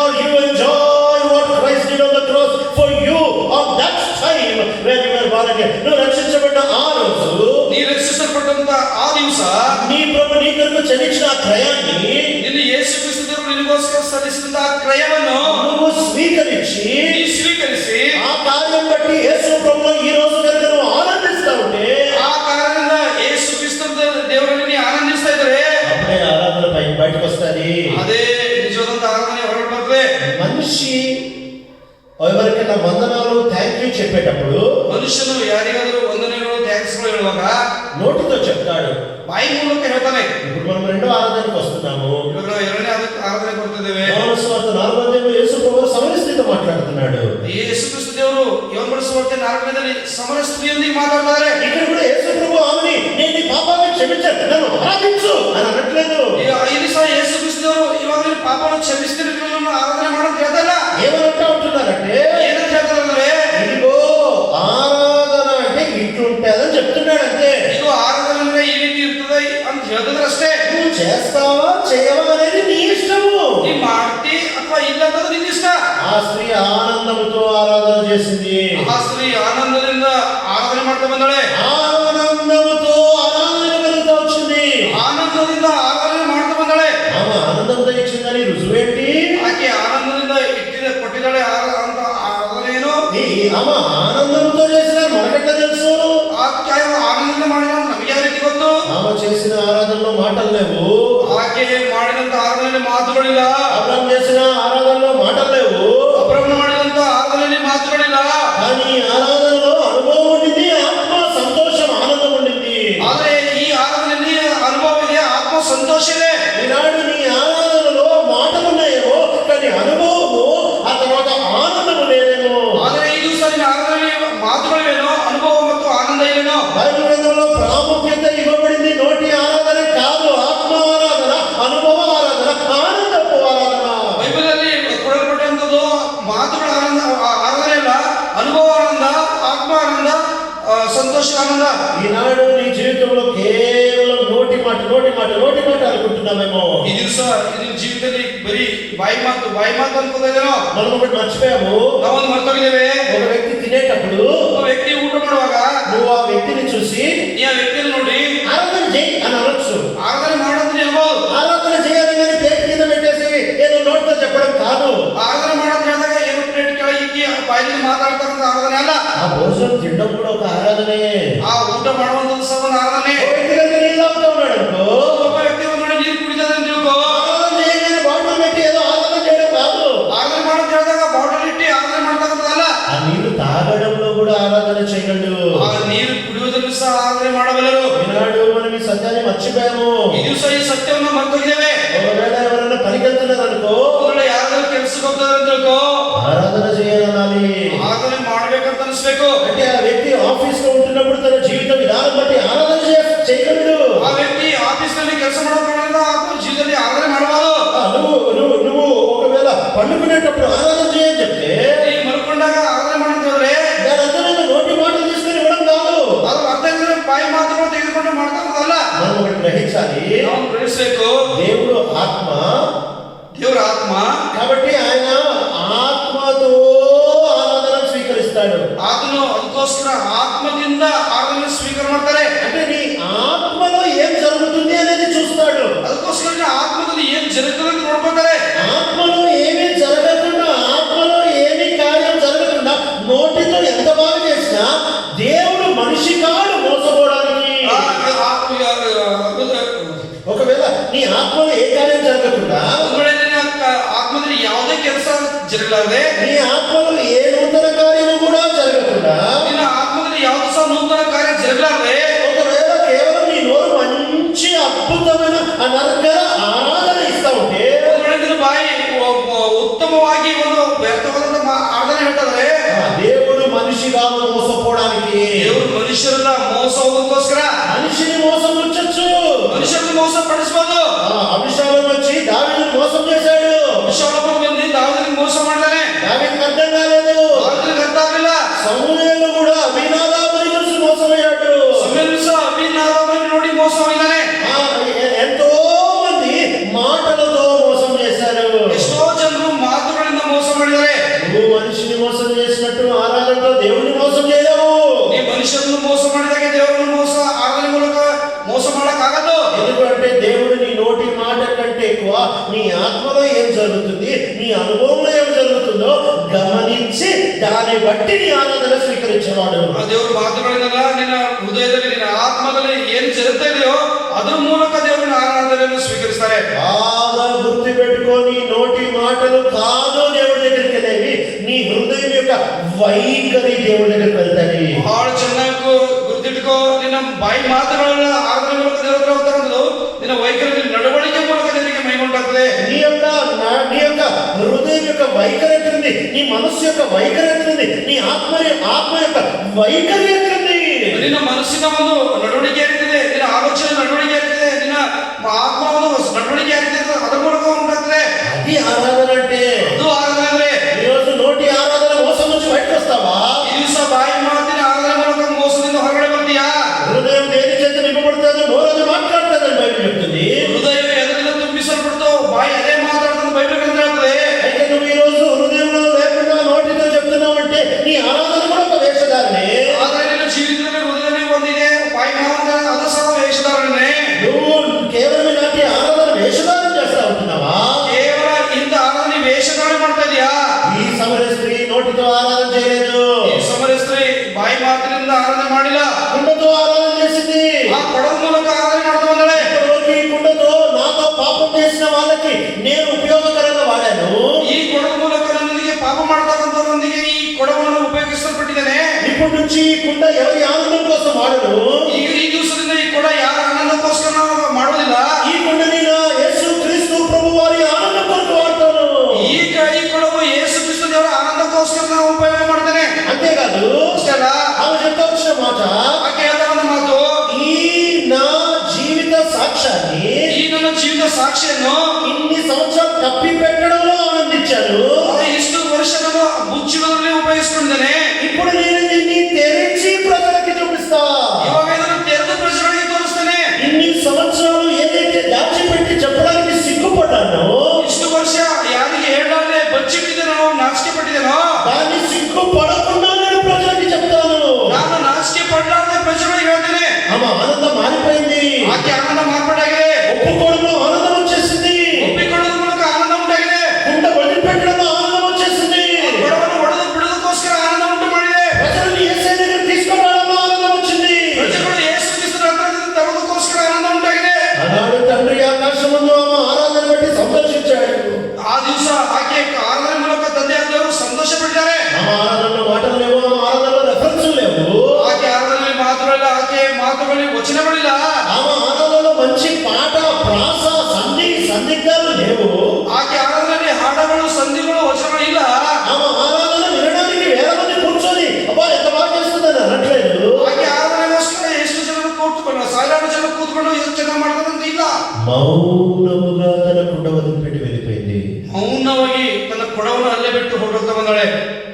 enjoy what Christ did on the cross for you on that time when you were born again. నువ్వు రక్షించబడిన ఆ రోజు, ನೀ ರಕ್ಷಿಸಲ್ಪಟ್ಟಂತ ಆ ದಿವಸ నీ ప్రభు నీ కొరకు చెల్లించిన ఆ క్రయాన్ని ನಿನ್ನ ಯೇಸು ಕ್ರಿಸ್ತ ದೇವರು ನಿನಗೋಸ್ಕರ ಸಲ್ಲಿಸಿದ ಆ ಕ್ರಯವನ್ನು నువ్వు స్వీకరించి ನೀ ಸ್ವೀಕರಿಸಿ ఆ కార్యం బట్టి యేసు ప్రభులో ఈ రోజు కనుక నువ్వు ఆనందిస్తా ఉంటే, ಆ ಕಾರಣದಿಂದ ಯೇಸು ಕ್ರಿಸ್ತ ದೇವರಲ್ಲಿ ನೀ ಆನಂದಿಸ್ತಾ ಇದ್ರೆ అప్పుడే ఆరాధన బయటకు వస్తుంది. ಅದೇ ನಿಜವಾದಂತ ಆರಾಧನೆ ಹೊರಗೆ ಬರ್ತದೆ. మనిషి ఎవరికైనా వందనాలు థ్యాంక్ యూ చెప్పేటప్పుడు ಮನುಷ್ಯನು ಯಾರಿಗಾದರೂ ವಂದನೆಗಳು ತ್ಯಾಗಿಸಲು ಹೇಳುವಾಗ నోటితో చెప్తాడు. ಬಾಯಿ ಮೂಲಕ ಹೇಳ್ತಾನೆ. ఇప్పుడు మనం రెండో ఆరాధనకు వస్తున్నాము. ಇವಾಗ ನಾವು ಎರಡನೇ ಆರಾಧನೆ ಬರ್ತಿದ್ದೇವೆ. యోహాను సువార్త 4వ అధ్యాయంలో యేసు ప్రభువు సమరయ స్థితితో మాట్లాడుతున్నాడు. ಯೇಸು ಕ್ರಿಸ್ತ ದೇವರು యోహాను సువార్త 4ನೇ ಸಮರಯ స్థಿತಿಯೊಂದಿಗೆ ಮಾತಾಡ್ತಾರೆ. ఇక్కడ కూడా యేసు ప్రభువు ఆమెని నేను నీ పాపాలను క్షమించాను నన్ను ఆరాధించు అని అనట్లేదు. ಇಲ್ಲಿ ಸಹ ಯೇಸು ಕ್ರಿಸ್ತ ದೇವರು ಇವಾಗ ನೀನು ಪಾಪವನ್ನು ಕ್ಷಮಿಸ್ತೀನಿ ನಿನ್ನನ್ನು ಆರಾಧನೆ ಮಾಡೋದು ಹೇಳ್ತಾರ. ఏమనంటా ఉంటున్నారంటే ಏನಂತ ಹೇಳ್ತಾರಂದ್ರೆ ఇదిగో ఆరాధన అంటే ఇట్లుంటదని చెప్తున్నాడు అంతే. ಇದು ಆರಾಧನೆ ಅಂದ್ರೆ ಈ ರೀತಿ ಇರ್ತದೆ ಅಂತ ಹೇಳಿದ್ರೆ ಅಷ್ಟೇ. నువ్వు చేస్తావా చేయవా అనేది నీ ఇష్టము. ನೀ ಮಾಡ್ತಿ ಅಥವಾ ಇಲ್ಲ ಅನ್ನೋದು ನಿನ್ನ ಇಷ್ಟ. ఆ స్త్రీ ఆనందంతో ఆరాధన చేసింది. ಆ ಸ್ತ್ರೀ ಆನಂದದಿಂದ ಆರಾಧನೆ ಮಾಡ್ತಾ ಬಂದಾಳೆ. ఆనందంతో ఆరాధన కలుగుతా వచ్చింది. ಆನಂದದಿಂದ ಆರಾಧನೆ ಮಾಡ್ತಾ ಬಂದಾಳೆ. ఆమె ఆనందంతో ఇచ్చిందని రుజువేంటి? ಆಕೆ ಆನಂದದಿಂದ ಕೊಟ್ಟಿದ್ದಾಳೆ ಅಂತ ಆರಾಧನೆ ಏನು? ఆమె ఆనందంతో చేసిన మనకెట్లా తెలుసు? ಆಕೆ ಆನಂದದಿಂದ ಮಾಡಿದ ನಮಗೆ ಯಾವ ರೀತಿ ಗೊತ್ತು? ఆమె చేసిన ఆరాధనలో మాటలు లేవు. ಆಕೆ ಮಾಡಿದಂತ ಆರಾಧನೆ ಮಾತುಗಳಿಲ್ಲ. అబ్రహాం చేసిన ఆరాధనలో మాటలు లేవు. ಅಬ್ರಹಾಮ ಮಾಡಿದಂತ ಆರಾಧನೆ ಮಾತುಗಳಿಲ್ಲ. కానీ ఆరాధనలో అనుభవం ఉండింది, ఆత్మ సంతోషం ఆనందం ఉండింది. ಆದ್ರೆ ಈ ಆರಾಧನೆಯಲ್ಲಿ ಅನುಭವ ಇದೆ, ಆತ್ಮ ಸಂತೋಷ ಇದೆ. ఈనాడు నీ ఆరాధనలో మాటలు ఉన్నాయేమో కానీ అనుభవము ఆ తర్వాత ఆనందము లేదేమో. ಆದ್ರೆ ಈ ದಿವಸ ನಿನ್ನ ಆರಾಧನೆ ಮಾತುಗಳಿವೇನೋ, ಅನುಭವ ಮತ್ತು ಆನಂದ ಇಲ್ಲೇನೋ. బైబిల్ గ్రంథంలో ప్రాముఖ్యత ఇవ్వబడింది నోటి ఆరాధన కాదు, ఆత్మ ఆరాధన, అనుభవ ఆరాధన, ఆనందపు ఆరాధన. ಬೈಬಲ್ ಅಲ್ಲಿ ಕೊಡಲ್ಪಟ್ಟಂತದ್ದು ಮಾತುಗಳ ಆನಂದ ಆರಾಧನೆ ಅಲ್ಲ, ಅನುಭವ ಆನಂದ, ಆತ್ಮ ಆನಂದ, ಸಂತೋಷ ಆನಂದ. ఈనాడు నీ జీవితంలో కేవలం నోటి మాట అనుకుంటున్నామేమో. ಈ ದಿವಸ ನಿನ್ನ ಜೀವಿತದಲ್ಲಿ ಬರೀ ಬಾಯಿ ಮಾತು ಅನ್ಕೋತಾ ಇದ್ದೇನೋ. మనం ఒకటి మర్చిపోయాము. ನಾವೊಂದು ಮರ್ತೋಗಿದ್ದೇವೆ. ఒక వ్యక్తి తినేటప్పుడు ಒಬ್ಬ ವ್ಯಕ್ತಿ ಊಟ ಮಾಡುವಾಗ నువ్వు ఆ వ్యక్తిని చూసి ಈ ಆ ವ್ಯಕ್ತಿಯನ್ನು ನೋಡಿ ఆరాధన చేయి అని అనొచ్చు. ಆರಾಧನೆ ಮಾಡೋದು ಹೇಳ್ಬೋದು. ఆరాధన చేయాలి కానీ ప్లేట్ కింద పెట్టేసి ఏదో నోటితో చెప్పడం కాదు. ಆರಾಧನೆ ಮಾಡೋದು ಹೇಳಿದಾಗ ಏನು ಪ್ಲೇಟ್ ಕೆಳಗೆ ಇಕ್ಕಿ ಬಾಯಲ್ಲಿ ಮಾತಾಡ್ತಕ್ಕಂಥ ಆರಾಧನೆ ಅಲ್ಲ. ఆ భోజనం తినడం కూడా ఒక ఆరాధనే. ಆ ಊಟ ಮಾಡುವಂತದ್ದು ಸಹ ಒಂದು ಆರಾಧನೆ. ఒక వ్యక్తి దగ్గర నీళ్ళు తాగుతూ ఉన్నాడు అనుకో, ಒಬ್ಬ ವ್ಯಕ್ತಿ ಒಂದು ಕಡೆ ನೀರು ಕುಡಿತದೆ ಅಂತ ತಿಳ್ಕೋ. ఆరాధన చేయగానే బాటిల్ పెట్టి ఏదో ఆరాధన చేయడం కాదు. ಆರಾಧನೆ ಮಾಡೋದು ಹೇಳಿದಾಗ ಬಾಟಲ್ ಇಟ್ಟು ಆರಾಧನೆ ಮಾಡ್ತಕ್ಕಂಥದ್ದಲ್ಲ. ఆ నీళ్లు తాగడంలో కూడా ఆరాధన చేయగలడు. ಆ ನೀರು ಕುಡಿಯುವುದನ್ನು ಸಹ ಆರಾಧನೆ ಮಾಡಬಲ್ಲರು. ఈనాడు మనం ఈ సత్యాన్ని మర్చిపోయాము. ಈ ದಿವಸ ಈ ಸತ್ಯವನ್ನು ಮರ್ತೋಗಿದ್ದೇವೆ. ఒకవేళ ఎవరైనా పరిగెత్తున్నారు అనుకో, ಒಂದು ಯಾರಾದ್ರೂ ಕೆಲಸಕ್ಕೆ ಹೋಗ್ತಾರೆ ಅಂತ ತಿಳ್ಕೋ, ఆరాధన చేయాలనాలి. ಆರಾಧನೆ ಮಾಡ್ಬೇಕಂತ ಅನಿಸ್ಬೇಕು. అంటే ఆ వ్యక్తి ఆఫీస్ లో ఉంటున్నప్పుడు తన జీవిత విధానం బట్టి ఆరాధన చేయగలడు. ಆ ವ್ಯಕ್ತಿ ಆಫೀಸ್ ನಲ್ಲಿ ಕೆಲಸ ಮಾಡೋದ್ರಿಂದ ಆತನ ಜೀವಿತದಲ್ಲಿ ಆರಾಧನೆ ಮಾಡಬಾರದು. నువ్వు ఒకవేళ పండుకునేటప్పుడు ఆరాధన చేయని చెప్తే ಈಗ ಮಲ್ಕೊಂಡಾಗ ಆರಾಧನೆ ಮಾಡಂತ ಹೇಳಿದ್ರೆ దాని అర్థం నోటి మాటలు తీసుకుని ఇవ్వడం కాదు. ಅದ್ರ ಅರ್ಥ ಏನಂದ್ರೆ ಬಾಯಿ ಮಾತುಗಳು ತೆಗೆದುಕೊಂಡು ಮಾಡ್ತಕ್ಕಂಥದ್ದಲ್ಲ. మనం ఒకటి గ్రహించాలి. ನಾವು ಗ್ರಹಿಸಬೇಕು. దేవుడు ఆత్మ, ದೇವರ ಆತ್ಮ. కాబట్టి ఆయన ఆత్మతో ఆరాధన స్వీకరిస్తాడు. ಆತನು ಅದಕ್ಕೋಸ್ಕರ ಆತ್ಮದಿಂದ ಆರಾಧನೆ ಸ್ವೀಕಾರ ಮಾಡ್ತಾರೆ. అంటే నీ ఆత్మలో ఏం జరుగుతుంది అనేది చూస్తాడు. ಅದಕ್ಕೋಸ್ಕರ ಆತ್ಮದಲ್ಲಿ ಏನ್ ಜరుగుತ್ತದೆ ಅಂತ ನೋಡ್ಕೊತಾರೆ. ఆత్మలో ఏమీ జరగకుండా, ఆత్మలో ఏమీ కార్యం జరగకుండా నోటితో ఎంత బాగా చేసినా దేవుడు మనిషి కాడు మోసపోవడానికి. ఒకవేళ నీ ఆత్మలో ఏ కార్యం జరగకుండా, ಆತ್ಮದಲ್ಲಿ ಯಾವುದೇ ಕೆಲಸ ಜರಗಲಾರದೆ, నీ ఆత్మలో ఏ నూతన కార్యము కూడా జరగకుండా, ನಿನ್ನ ಆತ್ಮದಲ್ಲಿ ಯಾವುದು ಸಹ ನೂತನ ಕಾರ್ಯ ಜರಗಲಾರದೆ, ఒకవేళ కేవలం నీ నోరు మంచి అద్భుతమైన అనర్గళ ఆరాధన ఇస్తా ఉంటే, ನಿನ್ನ ಬಾಯಿ ಉತ್ತಮವಾಗಿ ಒಂದು ವ್ಯರ್ಥವಾದ ಆರಾಧನೆ ಹೇಳ್ತಾರೆ, దేవుడు మనిషి కాదు మోసపోవడానికి. ದೇವರು ಮನುಷ್ಯರನ್ನ ಮೋಸ ಹೋಗೋದಕ್ಕೋಸ್ಕರ మనిషిని మోసం ఉంచొచ్చు. ಮನುಷ್ಯರನ್ನ ಮೋಸ ಪಡಿಸಬಹುದು. అభిషేకం వచ్చి దావీదుని మోసం చేశాడు. ವಿಶ್ವಾಸವನ್ನು ಬಂದು ದಾವೀದನಿಗೆ ಮೋಸ ಮಾಡ್ತಾನೆ. దావీదుకి అర్థం కాలేదు. ದಾವೀದನಿಗೆ ಅರ್ಥ ಆಗಲಿಲ್ಲ. సమూయేలు కూడా అభినాదాబుని చూసి మోసమయ్యాడు. ಸಮುವೇಲನು ಸಹ ಅಬೀನಾದಾಬನನ್ನು ನೋಡಿ ಮೋಸ ಹೋಗಿದ್ದಾನೆ. ఎంతో మంది మాటలతో మోసం చేశారు. ಎಷ್ಟೋ ಜನರು ಮಾತುಗಳಿಂದ ಮೋಸ ಮಾಡಿದ್ದಾರೆ. నువ్వు మనిషిని మోసం చేసినట్టు ఆరాధనతో దేవుని మోసం చేయలేవు. ಈ ಮನುಷ್ಯರನ್ನು ಮೋಸ ಮಾಡಿದಾಗ ದೇವರನ್ನು ಮೋಸ ಆರಾಧನೆ ಮೂಲಕ ಮೋಸ ಮಾಡಕ್ಕಾಗದು. ఎందుకంటే దేవుడు నీ నోటి మాట కంటే ఎక్కువ నీ ఆత్మలో ఏం జరుగుతుంది, నీ అనుభవంలో ఏం జరుగుతుందో గమనించి దాన్ని బట్టి నీ ఆరాధన స్వీకరించేవాడు. ಆ ದೇವರ ಮಾತುಗಳಿಂದಲ್ಲ, ನಿನ್ನ ಹೃದಯದಲ್ಲಿ ನಿನ್ನ ಆತ್ಮದಲ್ಲಿ ಏನ್ ಜరుగుತಾ ಇದೆಯೋ ಅದ್ರ ಮೂಲಕ ದೇವರನ್ನ ಆರಾಧನೆಯನ್ನು ಸ್ವೀಕರಿಸ್ತಾರೆ. బాగా గుర్తు పెట్టుకొని నోటి మాటలు కాదు దేవుడి దగ్గరికి వెళ్ళేవి, నీ హృదయం వైఖరి దేవుడి దగ్గరికి వెళ్తాయి. ಬಹಳ ಚೆನ್ನಾಗಿ ಗುರುತಿಟ್ಕೋ, ನಿನ್ನ ಬಾಯಿ ಮಾತುಗಳನ್ನ ಆರಾಧನೆ ಮೂಲಕ ದೇವರ ಹತ್ರ ಹೋಗ್ತಾ ಇರೋದು, ನಿನ್ನ ವೈಖರಿ ನಡವಳಿಕೆ ಮೂಲಕ ದೇವರಿಗೆ ಮಹಿಮೆ ಉಂಟಾಗ್ತದೆ. నీ యొక్క హృదయం యొక్క వైఖరి ఎక్కడుంది, నీ మనస్సు యొక్క వైఖరి ఎక్కడుంది, నీ ఆత్మ యొక్క వైఖరి ఎక్కడుంది. ನಿನ್ನ ಮನಸ್ಸಿನ ಒಂದು ನಡವಳಿಕೆ ಇರ್ತದೆ, ನಿನ್ನ ಆಲೋಚನೆ ನಡವಳಿಕೆ ಇರ್ತದೆ, ನಿನ್ನ ಆತ್ಮ ಒಂದು ನಡವಳಿಕೆ ಇರ್ತದೆ, ಅದರ ಮೂಲಕ ಉಂಟಾಗ್ತದೆ. అది ఆరాధన అంటే. ಅದು ಆರಾಧನೆ ಅಂದ್ರೆ ఈరోజు నోటి ఆరాధన మోసం నుంచి బయటకు వస్తావా? ಈ ದಿವಸ ಬಾಯಿ ಮಾತಿನ ಆರಾಧನೆ ಮೂಲಕ ಮೋಸದಿಂದ ಹೊರಗಡೆ ಬರ್ತೀಯಾ? హృదయం దేని చేత నింపబడుతుందో నోరది మాట్లాడుతుందని బైబిల్ చెప్తుంది. హృదయం ఎదురుగా తుంబిసల్పడుతో బాయి అదే మాట్లాడుతుంది బైబిల్ గ్రంథం చెప్తుంది. అయితే నువ్వు ఈ రోజు హృదయంలో లేకుండా నోటితో చెప్తున్నావు అంటే నీ ఆరాధన కూడా ఒక వేషధారణే. ಆದ್ರೆ ನಿನ್ನ ಜೀವಿತದಲ್ಲಿ ಹೃದಯದಲ್ಲಿ ಒಂದಿದೆ, ಬಾಯಿ ಮಾತಾಡ ಅದು ಸಹ ವೇಷಧಾರಣೆ. నువ్వు కేవలం ఇలాంటి ఆరాధన వేషధారణ చేస్తా ఉంటున్నావా? ಕೇವಲ ಇಂಥ ಆರಾಧನೆ ವೇಷಧಾರಣೆ ಮಾಡ್ತಾ ಇದೆಯಾ? ఈ సమరయ స్త్రీ నోటితో ఆరాధన చేయలేదు, ಈ ಸಮರಯ ಸ್ತ್ರೀ ಬಾಯಿ ಮಾತಿನಿಂದ ಆರಾಧನೆ ಮಾಡಿಲ್ಲ, కుండతో ఆరాధన చేసింది. ಆ ಕೊಡದ ಮೂಲಕ ಆರಾಧನೆ ಮಾಡ್ತಾ ಬಂದಳೆ. ఈ కుండతో నాతో పాపం చేసిన వాళ్ళకి నేను ఉపయోగకరంగా వాడాను. ಈ ಕೊಡದ ಮೂಲಕ ನನ್ನೊಂದಿಗೆ ಪಾಪ ಮಾಡ್ತಕ್ಕಂಥವರೊಂದಿಗೆ ಈ ಕೊಡವನ್ನು ಉಪಯೋಗಿಸಲ್ಪಟ್ಟಿದ್ದೇನೆ. ఇప్పటి నుంచి ఈ కుండ ఎవరి ఆనందం కోసం వాడను. ಈಗ ಈ ದಿವಸದಿಂದ ಈ ಕೊಡ ಯಾರ ಆನಂದಕ್ಕೋಸ್ಕರ ನಾವು ಮಾಡೋದಿಲ್ಲ. ఈ కుండని నా యేసు క్రీస్తు ప్రభు వారి ఆనందం కొరకు వాడతాను. ಈಗ ಈ ಕೊಡವು ಯೇಸು ಕ್ರಿಸ್ತ ದೇವರ ಆನಂದಕ್ಕೋಸ್ಕರ ನಾವು ಉಪಯೋಗ ಮಾಡ್ತೇನೆ. అంతేకాదు ಅಷ್ಟಲ್ಲ, ఆమె చెప్తా వచ్చిన మాట, ಆಕೆ ಹೇಳ್ತಾ ಬಂದ ಮಾತು, ఈ నా జీవిత సాక్ష్యాన్ని, ಈ ನನ್ನ ಜೀವಿತ ಸಾಕ್ಷಿಯನ್ನು ఇన్ని సంవత్సరాలు తప్పి పెట్టడంలో ఆనందించాను. ಇಷ್ಟು ವರ್ಷಗಳು ಮುಚ್ಚುವುದರಲ್ಲಿ ಉಪಯೋಗಿಸಿಕೊಂಡಿದ್ದೇನೆ. ఇప్పుడు నేను దీన్ని తెరిచి ప్రజలకి చూపిస్తా. ಇವಾಗ ಇದನ್ನು ತೆರೆದು ಪ್ರಜೆಗಳಿಗೆ ತೋರಿಸ್ತೇನೆ. ఇన్ని సంవత్సరాలు ఏదైతే దాచిపెట్టి చెప్పడానికి సిగ్గుపడ్డానో, ಇಷ್ಟು ವರ್ಷ ಯಾರಿಗೆ ಹೇಳಲಾರದೆ ಬಚ್ಚಿಟ್ಟಿದ್ದೇನೋ, ನಾವು ನಾಚಿಕೆ ಪಟ್ಟಿದ್ದೇನೋ, దాన్ని సిగ్గుపడకుండా నేను ప్రజలకి చెప్తాను. ನಾನು ನಾಚಿಕೆ ಪಡಲಾರದೆ ಪ್ರಜೆಗಳಿಗೆ ಹೇಳ್ತೇನೆ. ఆమె ఆనందం మారిపోయింది. ಆಕೆ ಆನಂದ ಮಾರ್ಪಾಡಾಗಿದೆ. ఒప్పుకోవడంలో ఆనందం వచ్చేసింది. ಒಪ್ಪಿಕೊಳ್ಳೋದ್ರ ಮೂಲಕ ಆನಂದ ಉಂಟಾಗಿದೆ. కుండ వదిలిపెట్టడంలో ఆనందం వచ్చేసింది. ಕೊಡವನ್ನು ಹೊಡೆದು ಬಿಡೋದಕ್ಕೋಸ್ಕರ ಆನಂದ ಉಂಟು ಮಾಡಿದೆ. ప్రజలను యేసయ్య దగ్గర తీసుకురావడంలో ఆనందం వచ్చింది. ಪ್ರಜೆಗಳು ಯೇಸು ಕ್ರಿಸ್ತನ ಹತ್ತಿರದಿಂದ ತರೋದಕ್ಕೋಸ್ಕರ ಆನಂದ ಉಂಟಾಗಿದೆ. ఆనాడు తండ్రి ఆకాశమందు ఆమె ఆరాధన బట్టి సంతోషించాడు. ಆ ದಿವಸ ಆಕೆ ಆರಾಧನೆ ಮೂಲಕ ತಂದೆ ದೇವರು ಸಂತೋಷ ಪಟ್ಟಿದ್ದಾರೆ. ఆమె ఆరాధనలో మాటలు లేవు, ఆమె ఆరాధనలో రెఫరెన్స్ లేవు. ಆಕೆ ಆರಾಧನೆಯಲ್ಲಿ ಮಾತುಗಳಿಲ್ಲ, ಆಕೆ ಮಾತುಗಳಲ್ಲಿ ವಚನಗಳಿಲ್ಲ. ఆమె ఆరాధనలో మంచి పాట, ప్రాస, సందిగ్ధాలు లేవు. ಆಕೆ ಆರಾಧನೆಯಲ್ಲಿ ಹಾಡಗಳು, ಸಂಧಿಗಳು, ವಚನಗಳು ಇಲ್ಲ. ఆమె ఆరాధన వినడానికి వేల మంది కూర్చొని అబ్బా ఎంత బాగా చేస్తుందని అనట్లేదు. ಆಕೆ ಆರಾಧನೆಗೋಸ್ಕರ ಎಷ್ಟು ಜನರು ಕೂತ್ಕೊಂಡು, ಸಾವಿರಾರು ಜನ ಕೂತ್ಕೊಂಡು ಎಷ್ಟು ಚೆನ್ನಾಗಿ ಮಾಡ್ತಾರಂತ ಇಲ್ಲ. మౌనముగా తన కుండ వదిలిపెట్టి వెళ్ళిపోయింది. ಮೌನವಾಗಿ ತನ್ನ ಕೊಡವನ್ನು ಅಲ್ಲೇ ಬಿಟ್ಟು ಹೊರಡ್ತಾ ಬಂದಾಳೆ.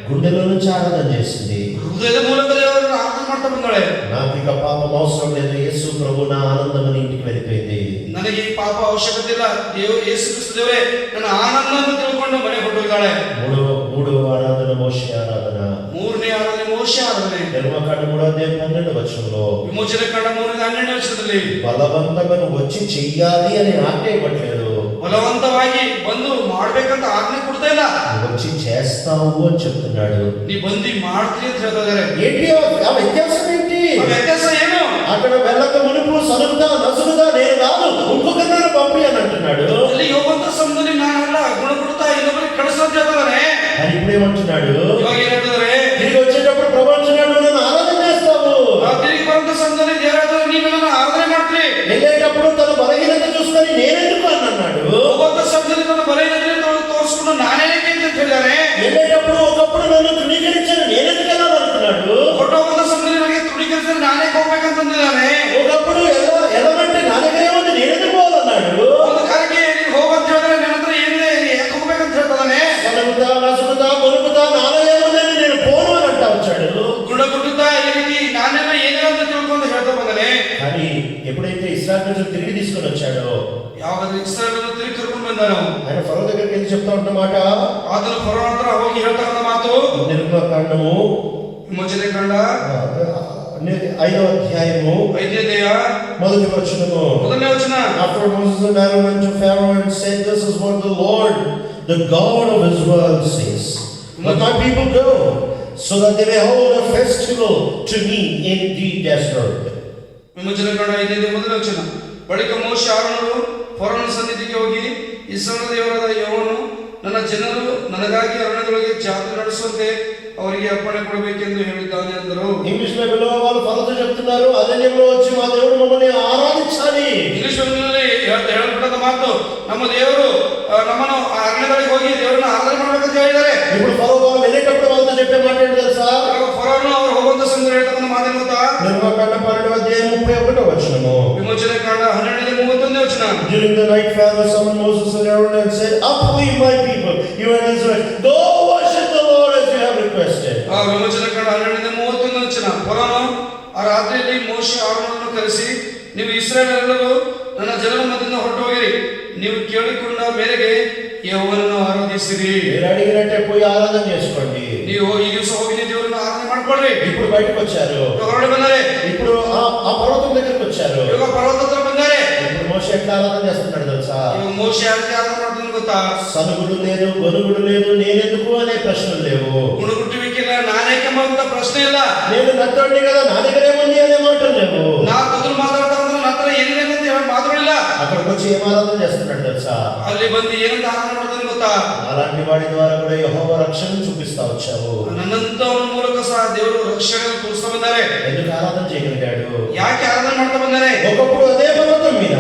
గుండెలో నుంచి ఆరాధన చేసింది. ಹೃದಯದ ಮೂಲಕ ದೇವರನ್ನು ಆರಾಧನೆ ಮಾಡ್ತಾ ಬಂದಾಳೆ. నాకు ఇక పాపం అవసరం లేదు, యేసు ప్రభు నా ఆనందం అని ఇంటికి వెళ్ళిపోయింది. ನನಗೆ ಈ ಪಾಪ ಅವಶ್ಯಕತೆ ಇಲ್ಲ, ಯೇಸು ಕ್ರಿಸ್ತ ದೇವರೇ ನನ್ನ ಆನಂದವನ್ನು ತಿಳ್ಕೊಂಡು ಮನೆ ಹೊರಟಿದ್ದಾಳೆ. మూడవ ఆరాధన మోషే ఆరాధన. ಮೂರನೇ ಆರಾಧನೆ ಮೋಶೆ ಆರಾಧನೆ. నిర్మకాండ 3:12 ವಿಮೋಚನೆ ಕಾಂಡ 3:12 బలవంతంగా నువ్వు వచ్చి చెయ్యాలి అని ఆజ్ఞ ఇవ్వట్లేదు. ಬಲವಂತವಾಗಿ ಬಂದು ಮಾಡ್ಬೇಕಂತ ಆಜ್ಞೆ ಕೊಡ್ತಾ ಇಲ್ಲ, నువ్వు వచ్చి చేస్తావు అని చెప్తున్నాడు. ನೀ ಬಂದು ಮಾಡ್ತೀರಿ ಅಂತ ಹೇಳ್ತಾ ಇದ್ದಾರೆ. ఏంటి ఆ వ్యత్యాసం ఏంటి? ಆ ವ್ಯತ್ಯಾಸ ಏನು? అక్కడ వెళ్ళక మునుపు సనుగుదా నసుగుదా నేను కాదు ఇంకొకరిని పంపి అని అంటున్నాడు. ಅಲ್ಲಿ ಹೋಗುವಂತ ಸಮಯದಲ್ಲಿ ನಾನಲ್ಲ ಗುಣಪಡುತ್ತಾ ಇನ್ನೊಬ್ಬರಿಗೆ ಕಳಿಸೋ ಅಂತ ಹೇಳ್ತಾರೆ. అని ఇప్పుడు ఏమంటున్నాడు? ಇವಾಗ ಏನ್ ಹೇಳ್ತಾರೆ? తిరిగి వచ్చేటప్పుడు ప్రపంచనాడు నన్ను ఆరాధన చేస్తావు. ತಿರುಗಿ ಬರುವಂತ ಸಮಯದಲ್ಲಿ ದೇವರಾದ ನೀನು ನನ್ನ ಆರಾಧನೆ ಮಾಡ್ತೀರಿ. వెళ్ళేటప్పుడు తన బలహీనత చూసుకొని నేనెందుకు అని అన్నాడు. ಹೋಗುವಂತ ಸಮಯದಲ್ಲಿ ನನ್ನ ಬಲಹೀನತೆ ತೋರಿಸ್ಕೊಂಡು ನಾನೇನಕ್ಕೆ ಅಂತ ಹೇಳಿದ್ದಾರೆ. వెళ్ళేటప్పుడు ఒకప్పుడు నన్ను తృణీకరించాను నేనెందుకు అని అంటున్నాడు. ಹೊರಟೋಗುವಂತ ಸಮಯದಲ್ಲಿ ನನಗೆ ತೃಣೀಕರಿಸಿದ್ರೆ ನಾನೇ ಹೋಗ್ಬೇಕಂತಂದಿದ್ದಾನೆ. ఒకప్పుడు ఎలాంటే నా దగ్గర ఏముంది నేనెందుకు పోవాలన్నాడు. ಒಂದು ಕಾರ್ಯಕ್ಕೆ ಹೋಗಂತ ಹೇಳಿದ್ರೆ ನನ್ನ ಹತ್ರ ಏನಿದೆ ಯಾಕೆ ಹೋಗ್ಬೇಕಂತ ಹೇಳ್ತಾನೆ. సనుగుతా నసుగుతా కొనుకుతా నాలో ఏముందని నేను పోను అని అంటా వచ్చాడు. ಗುಣಗುಟ್ಟುತ್ತಾ ಈ ರೀತಿ ನಾನೆಲ್ಲ ಏನಿಲ್ಲ ಅಂತ ತಿಳ್ಕೊಂಡು ಹೇಳ್ತಾ ಬಂದಾನೆ. కానీ ఎప్పుడైతే ఇశ్రాయేలు ప్రజలు తిరిగి తీసుకొని వచ్చాడో, ಯಾವಾಗ ಇಸ್ರಾಯೇಲನ್ನು ತಿರುಗಿ ಕರ್ಕೊಂಡು ಬಂದಾನೋ, ఆయన ఫరో దగ్గరికి వెళ్ళి చెప్తా ఉంటున్నమాట. ಆತನು ಫರೋ ಹತ್ರ ಹೋಗಿ ಹೇಳ್ತಾ ಬಂದ ಮಾತು నిర్గమకాండము ವಿಮೋಚನೆ ಕಾಂಡ 5వ అధ్యాయము 5ನೇ ಅಧ್ಯಾಯ మొదటి వచనము. 1ನೇ ವಚನ. After Moses and Aaron went to Pharaoh and said, "This is what the Lord, the God of Israel says. Let my people go, so that they may hold a festival to me in the desert." ವಿಮೋಚನೆ ಕಾಂಡ 5ನೇ 1ನೇ ವಚನ. ಬಳಿಕ ಮೋಶೆ ಆರೋನರು ಫರೋಹನ ಸನ್ನಿಧಿಗೆ ಹೋಗಿ, ಇಸ್ರಾಯೇಲ್ ದೇವರಾದ ಯೆಹೋವನು ನನ್ನ ಜನರು ನನಗಾಗಿ ಅರಣ್ಯದೊಳಗೆ ಜಾತ್ರೆ ನಡೆಸುವಂತೆ ಅವರಿಗೆ ಅರ್ಪಣೆ ಕೊಡಬೇಕೆಂದು ಹೇಳಿದ್ದಾನೆ ಎಂದರು. ఇంగ్లీష్ బైబిల్లో వాళ్ళు ఫరోతో చెప్తున్నారు, అరణ్యంలో వచ్చి మా దేవుడు మమ్మల్ని ఆరాధించాలి. ಇಂಗ್ಲಿಷ್ ಬೈಬಲ್ನಲ್ಲಿ ಹೇಳಲ್ಪಟ್ಟ ಮಾತು, ನಮ್ಮ ದೇವರು ನಮ್ಮನ್ನು ಅರಣ್ಯಗಳಿಗೆ ಹೋಗಿ ದೇವರನ್ನ ಆರಾಧನೆ ಮಾಡಬೇಕಂತ ಹೇಳಿದ್ದಾರೆ. ఇప్పుడు ఫరో వాళ్ళు వెళ్ళేటప్పుడు వాళ్ళతో చెప్పే మాట ఏంటి తెలుసా? ಫರೋನು ಅವರು ಹೋಗುವಂತ ಸಂದರ್ಭ ಹೇಳ್ತಕ್ಕಂಥ ಮಾತೇನು ಗೊತ್ತಾ? నిర్గమకాండ 12:31 ವಿಮೋಚನೆ ಕಾಂಡ 12:31. During the night Pharaoh summoned Moses and Aaron and said, "Up, lead my people, you and Israel, go worship the Lord as you have requested." ವಿಮೋಚನೆ ಕಾಂಡ 12:31. ಫರೋನು ಆ ರಾತ್ರಿಯಲ್ಲಿ ಮೋಶೆ ಆರೋನನ್ನು ಕರೆಸಿ, ನೀವು ಇಸ್ರಾಯೇಲರೆಲ್ಲರೂ ನನ್ನ ಜನರ ಮಧ್ಯದಿಂದ ಹೊರಟು ಹೋಗಿರಿ, ನೀವು ಕೇಳಿಕೊಂಡ ಮೇರೆಗೆ ಯೆಹೋವನನ್ನು ಆರಾಧಿಸಿರಿ. మీరు అడిగినట్టే పోయి ఆరాధన చేసుకోండి. ನೀವು ఈ ದಿವಸ ಹೋಗಿ ದೇವರನ್ನು ಆರಾಧನೆ ಮಾಡ್ಕೊಳ್ರಿ. ఇప్పుడు బయటకు వచ్చారు, ಹೊರಡೆ ಬಂದರೆ, ఇప్పుడు ఆ పర్వతం దగ్గరికి వచ్చారు. ಇವಾಗ ಪರ್ವತ ಹತ್ರ ಬಂದರೆ, ఇప్పుడు మోషే ఎట్లా ఆరాధన చేస్తున్నాడు తెలుసా? ಇವಾಗ ಮೋಶೆ ಯಾಕೆ ಆರಾಧನೆ ಮಾಡ್ತಾನೆ ಗೊತ್ತಾ? సనుగుడు లేదు, గొనుగుడు లేదు, నేనెందుకు అనే ప్రశ్నలు లేవు. ಗುಣಗುಟ್ಟುವಿಕೆಲ್ಲ ನಾನೇಕೆಂಬ ಪ್ರಶ್ನೆ ಇಲ್ಲ. నేను నత్తోడిని కదా, నా దగ్గర ఏముంది అనే మాటలు లేవు. ನಾ ಮೊದಲು ಮಾತಾಡ್ತಾ ಅಂದ್ರೆ ನನ್ನ ಹತ್ರ ಏನಿದೆ ಅಂತ ಮಾತಾಡಿಲ್ಲ. అక్కడికి వచ్చి ఏం ఆరాధన చేస్తున్నాడు తెలుసా? ಅಲ್ಲಿ ಬಂದು ಏನಂತ ಆರಾಧನೆ ಮಾಡ್ತಾನೆ ಗೊತ್ತಾ? అలాంటి వాడి ద్వారా కూడా యెహోవా రక్షణ చూపిస్తా వచ్చావు. ನನ್ನಂತವನ ಮೂಲಕ ಸಹ ದೇವರು ರಕ್ಷಣೆ ತೋರಿಸ್ತಾ ಬಂದಾರೆ. ఎందుకు ఆరాధన చేయగలిగాడు? ಯಾಕೆ ಆರಾಧನೆ ಮಾಡ್ತಾ ಬಂದಾರೆ? ఒకప్పుడు అదే పర్వతం మీద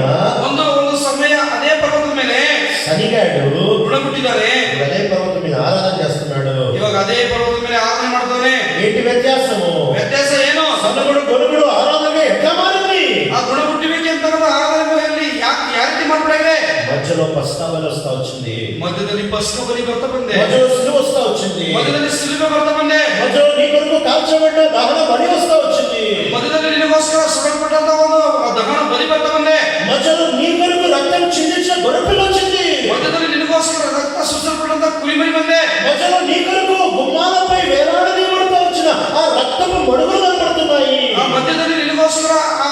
ಒಂದು ಸಮಯ ಅದೇ ಪರ್ವತದ ಮೇಲೆ సనిగాడు, ಗುಣಗುಟ್ಟಿದ್ದಾರೆ. అదే పర్వతం మీద ఆరాధన చేస్తున్నాడు. ಇವಾಗ ಅದೇ ಪರ್ವತದ ಮೇಲೆ ಆರಾಧನೆ ಮಾಡ್ತಾನೆ. ఏంటి వ్యత్యాసము? ವ್ಯತ್ಯಾಸ ಏನು? సనుగుడు గొనుగుడు ఆరాధనగా ఎట్లా మారింది? ಆ ಗುಣಗುಟ್ಟುವಿಕೆ ಅಂತ ಆರಾಧನೆಯಲ್ಲಿ ಯಾವ ರೀತಿ ಮಾಡ್ಬಿಡಾಗಿದೆ? మధ్యలో పస్తావలు వస్తా వచ్చింది, ಮಧ್ಯದಲ್ಲಿ ಪಸ್ಕ ಬಲಿ ಬರ್ತಾ ಬಂದೆ, మధ్యలో సిలువ వస్తా వచ్చింది, ಮಧ್ಯದಲ್ಲಿ ಸಿಲುಬೆ ಬರ್ತಾ ಬಂದೆ, మధ్యలో నీ కొరకు కాల్చబడ్డ దహన బలి వస్తా వచ్చింది, ಮಧ್ಯದಲ್ಲಿ ನಿನಗೋಸ್ಕರ ಸುಡಲ್ಪಟ್ಟಂತ ಒಂದು ದಹನ ಬಲಿ ಬರ್ತಾ ಬಂದೆ, మధ్యలో నీ కొరకు రక్తం చిందించిన గొర్రెపిల్ల వచ్చింది, ಮಧ್ಯದಲ್ಲಿ ನಿನಗೋಸ್ಕರ ರಕ್ತ ಸುರಿಸಲ್ಪಟ್ಟಂತ ಕುರಿಮರಿ ಬಂದೆ, మధ్యలో నీ కొరకు గుమ్మాలపై వేలాడదీయబడుతూ వచ్చిన ఆ రక్తపు మడుగులు కనబడుతున్నాయి, ಆ ಮಧ್ಯದಲ್ಲಿ ನಿನಗೋಸ್ಕರ ಆ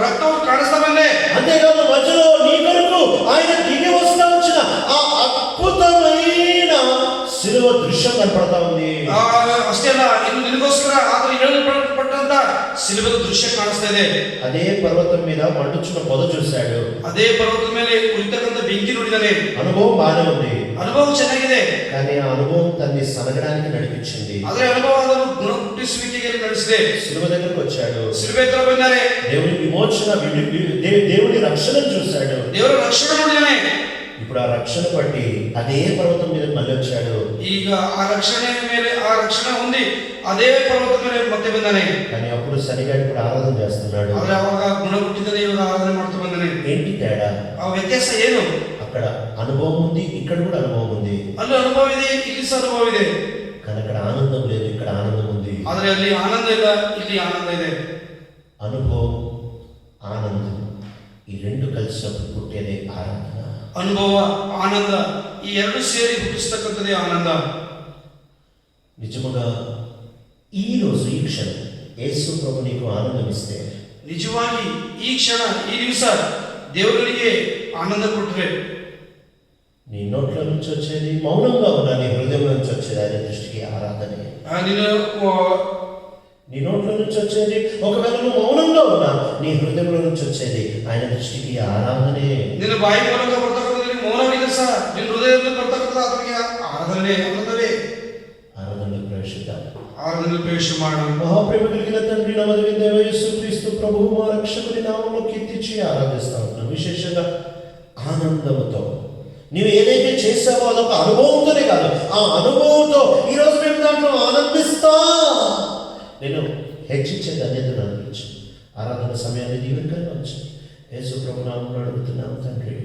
ರಕ್ತವು ಕಾಣಿಸ್ತಾ ಬಂದೆ. అంతేకాదు మధ్యలో నీ కొరకు ఆయన దిగి వస్తా వచ్చిన ఆ అద్భుతమైన సిలువ దృశ్యం కనపడతా ఉంది. ಅಷ್ಟೇ ಅಲ್ಲ, ಇನ್ನು ನಿನಗೋಸ್ಕರ ಆದ್ರೆ ಹೇಳಲ್ಪಟ್ಟಂತ ಸಿಲುಬೆಯ ದೃಶ್ಯ ಕಾಣಿಸ್ತಾ ಇದೆ. అదే పర్వతం మీద మండుచున్న పొద చూశాడు. ಅದೇ ಪರ್ವತದ ಮೇಲೆ ಉರಿತಕ್ಕಂತ ಬೆಂಕಿ ನೋಡಿದಾನೆ. అనుభవం బాగానే ఉంది, ಅನುಭವ ಚೆನ್ನಾಗಿದೆ, కానీ ఆ అనుభవం తన్ని సనగడానికి నడిపించింది. ಆದ್ರೆ ಅನುಭವ ಅದನ್ನು ಗುಣಗುಟ್ಟಿಸುವಿಕೆಗೆ ನಡೆಸಿದೆ. సిలువ దగ్గరకు వచ్చాడు, ಸಿಲುಬೆ ಹತ್ರ ಬಂದಾರೆ, దేవుని విమోచన దేవుని రక్షణ చూశాడు. ದೇವರ ರಕ್ಷಣೆ ನೋಡಿದಾನೆ. ఇప్పుడు ఆ రక్షణ బట్టి అదే పర్వతం మీద మళ్ళీ వచ్చాడు. ಈಗ ಆ ರಕ್ಷಣೆ ಮೇಲೆ ಆ ರಕ್ಷಣೆ ಹೊಂದಿ ಅದೇ ಪರ್ವತದ ಮೇಲೆ ಮತ್ತೆ ಬಂದಾನೆ. కానీ అప్పుడు సరిగా ఇప్పుడు ఆరాధన చేస్తున్నాడు. ಆದ್ರೆ ಅವಾಗ ಗುಣಗುಟ್ಟಿದ್ದಾನೆ, ಇವಾಗ ಆರಾಧನೆ ಮಾಡ್ತಾ ಬಂದಾನೆ. ఏంటి తేడా? ಆ ವ್ಯತ್ಯಾಸ ಏನು? అక్కడ అనుభవం ఉంది, ఇక్కడ కూడా అనుభవం ఉంది. ಅಲ್ಲೂ ಅನುಭವ ಇದೆ, ಇಲ್ಲಿ ಸಹ ಅನುಭವ ಇದೆ. కానీ అక్కడ ఆనందం లేదు, ఇక్కడ ఆనందం ఉంది. ಆದ್ರೆ ಅಲ್ಲಿ ಆನಂದ ಇಲ್ಲ, ಇಲ್ಲಿ ಆನಂದ ಇದೆ. అనుభవం, ఆనందం ఈ రెండు కలిసినప్పుడు పుట్టేదే ఆరాధన. ಅನುಭವ, ಆನಂದ ಈ ಎರಡು ಸೇರಿ ಹುಟ್ಟಿಸ್ತಕ್ಕಂಥದ್ದೇ ಆನಂದ. నిజముగా ఈ రోజు ఈ క్షణం యేసు ప్రభు నీకు ఆనందం ఇస్తే, ನಿಜವಾಗಿ ಈ ಕ್ಷಣ ಈ ದಿವಸ ದೇವರಿಗೆ ಆನಂದ ಕೊಟ್ಟರೆ, నీ నోట్ల నుంచి వచ్చేది మౌనంగా ఉన్నా నీ హృదయం నుంచి వచ్చేది ఆయన దృష్టికి ఆరాధనే. నీ నోట్ల నుంచి వచ్చేది ఒకవేళ నువ్వు మౌనంగా ఉన్నా నీ హృదయంలో నుంచి వచ్చేది ఆయన దృష్టికి ఆరాధనే. ನಿನ್ನ ಬಾಯಿ ಮೂಲಕ ಬರ್ತಕ್ಕಂಥದ್ದು ಮೌನವಿದೆ ಸಹ, ನಿನ್ನ ಹೃದಯದಲ್ಲಿ ಬರ್ತಕ್ಕಂಥ ಅದಕ್ಕೆ ಆರಾಧನೆ ಆನಂದವೇ. ఆరాధనలో ప్రవేశిద్దాం. ఆరాధనలో ప్రవేశ ಮಾಡೋಣ. మహాప్రేమ కలిగిన తండ్రి, నమ్మదగిన దేవ యేసుక్రీస్తు ప్రభువు మా రక్షకుని నామములో కీర్తించి ఆరాధిస్తా ఉన్నాం. విశేషంగా ఆనందంతో నీవు ఏదైతే చేసావో అదొక అనుభవంతోనే కాదు, ఆ అనుభవంతో ఈరోజు మేము దాంట్లో ఆనందిస్తా నేను హెచ్చించే ధన్యతను అందించు. ఆరాధన సమయాన్ని దీవెనకరంగా ఉంచు. యేసు ప్రభు నామములో అడుగుతున్నాం తండ్రి.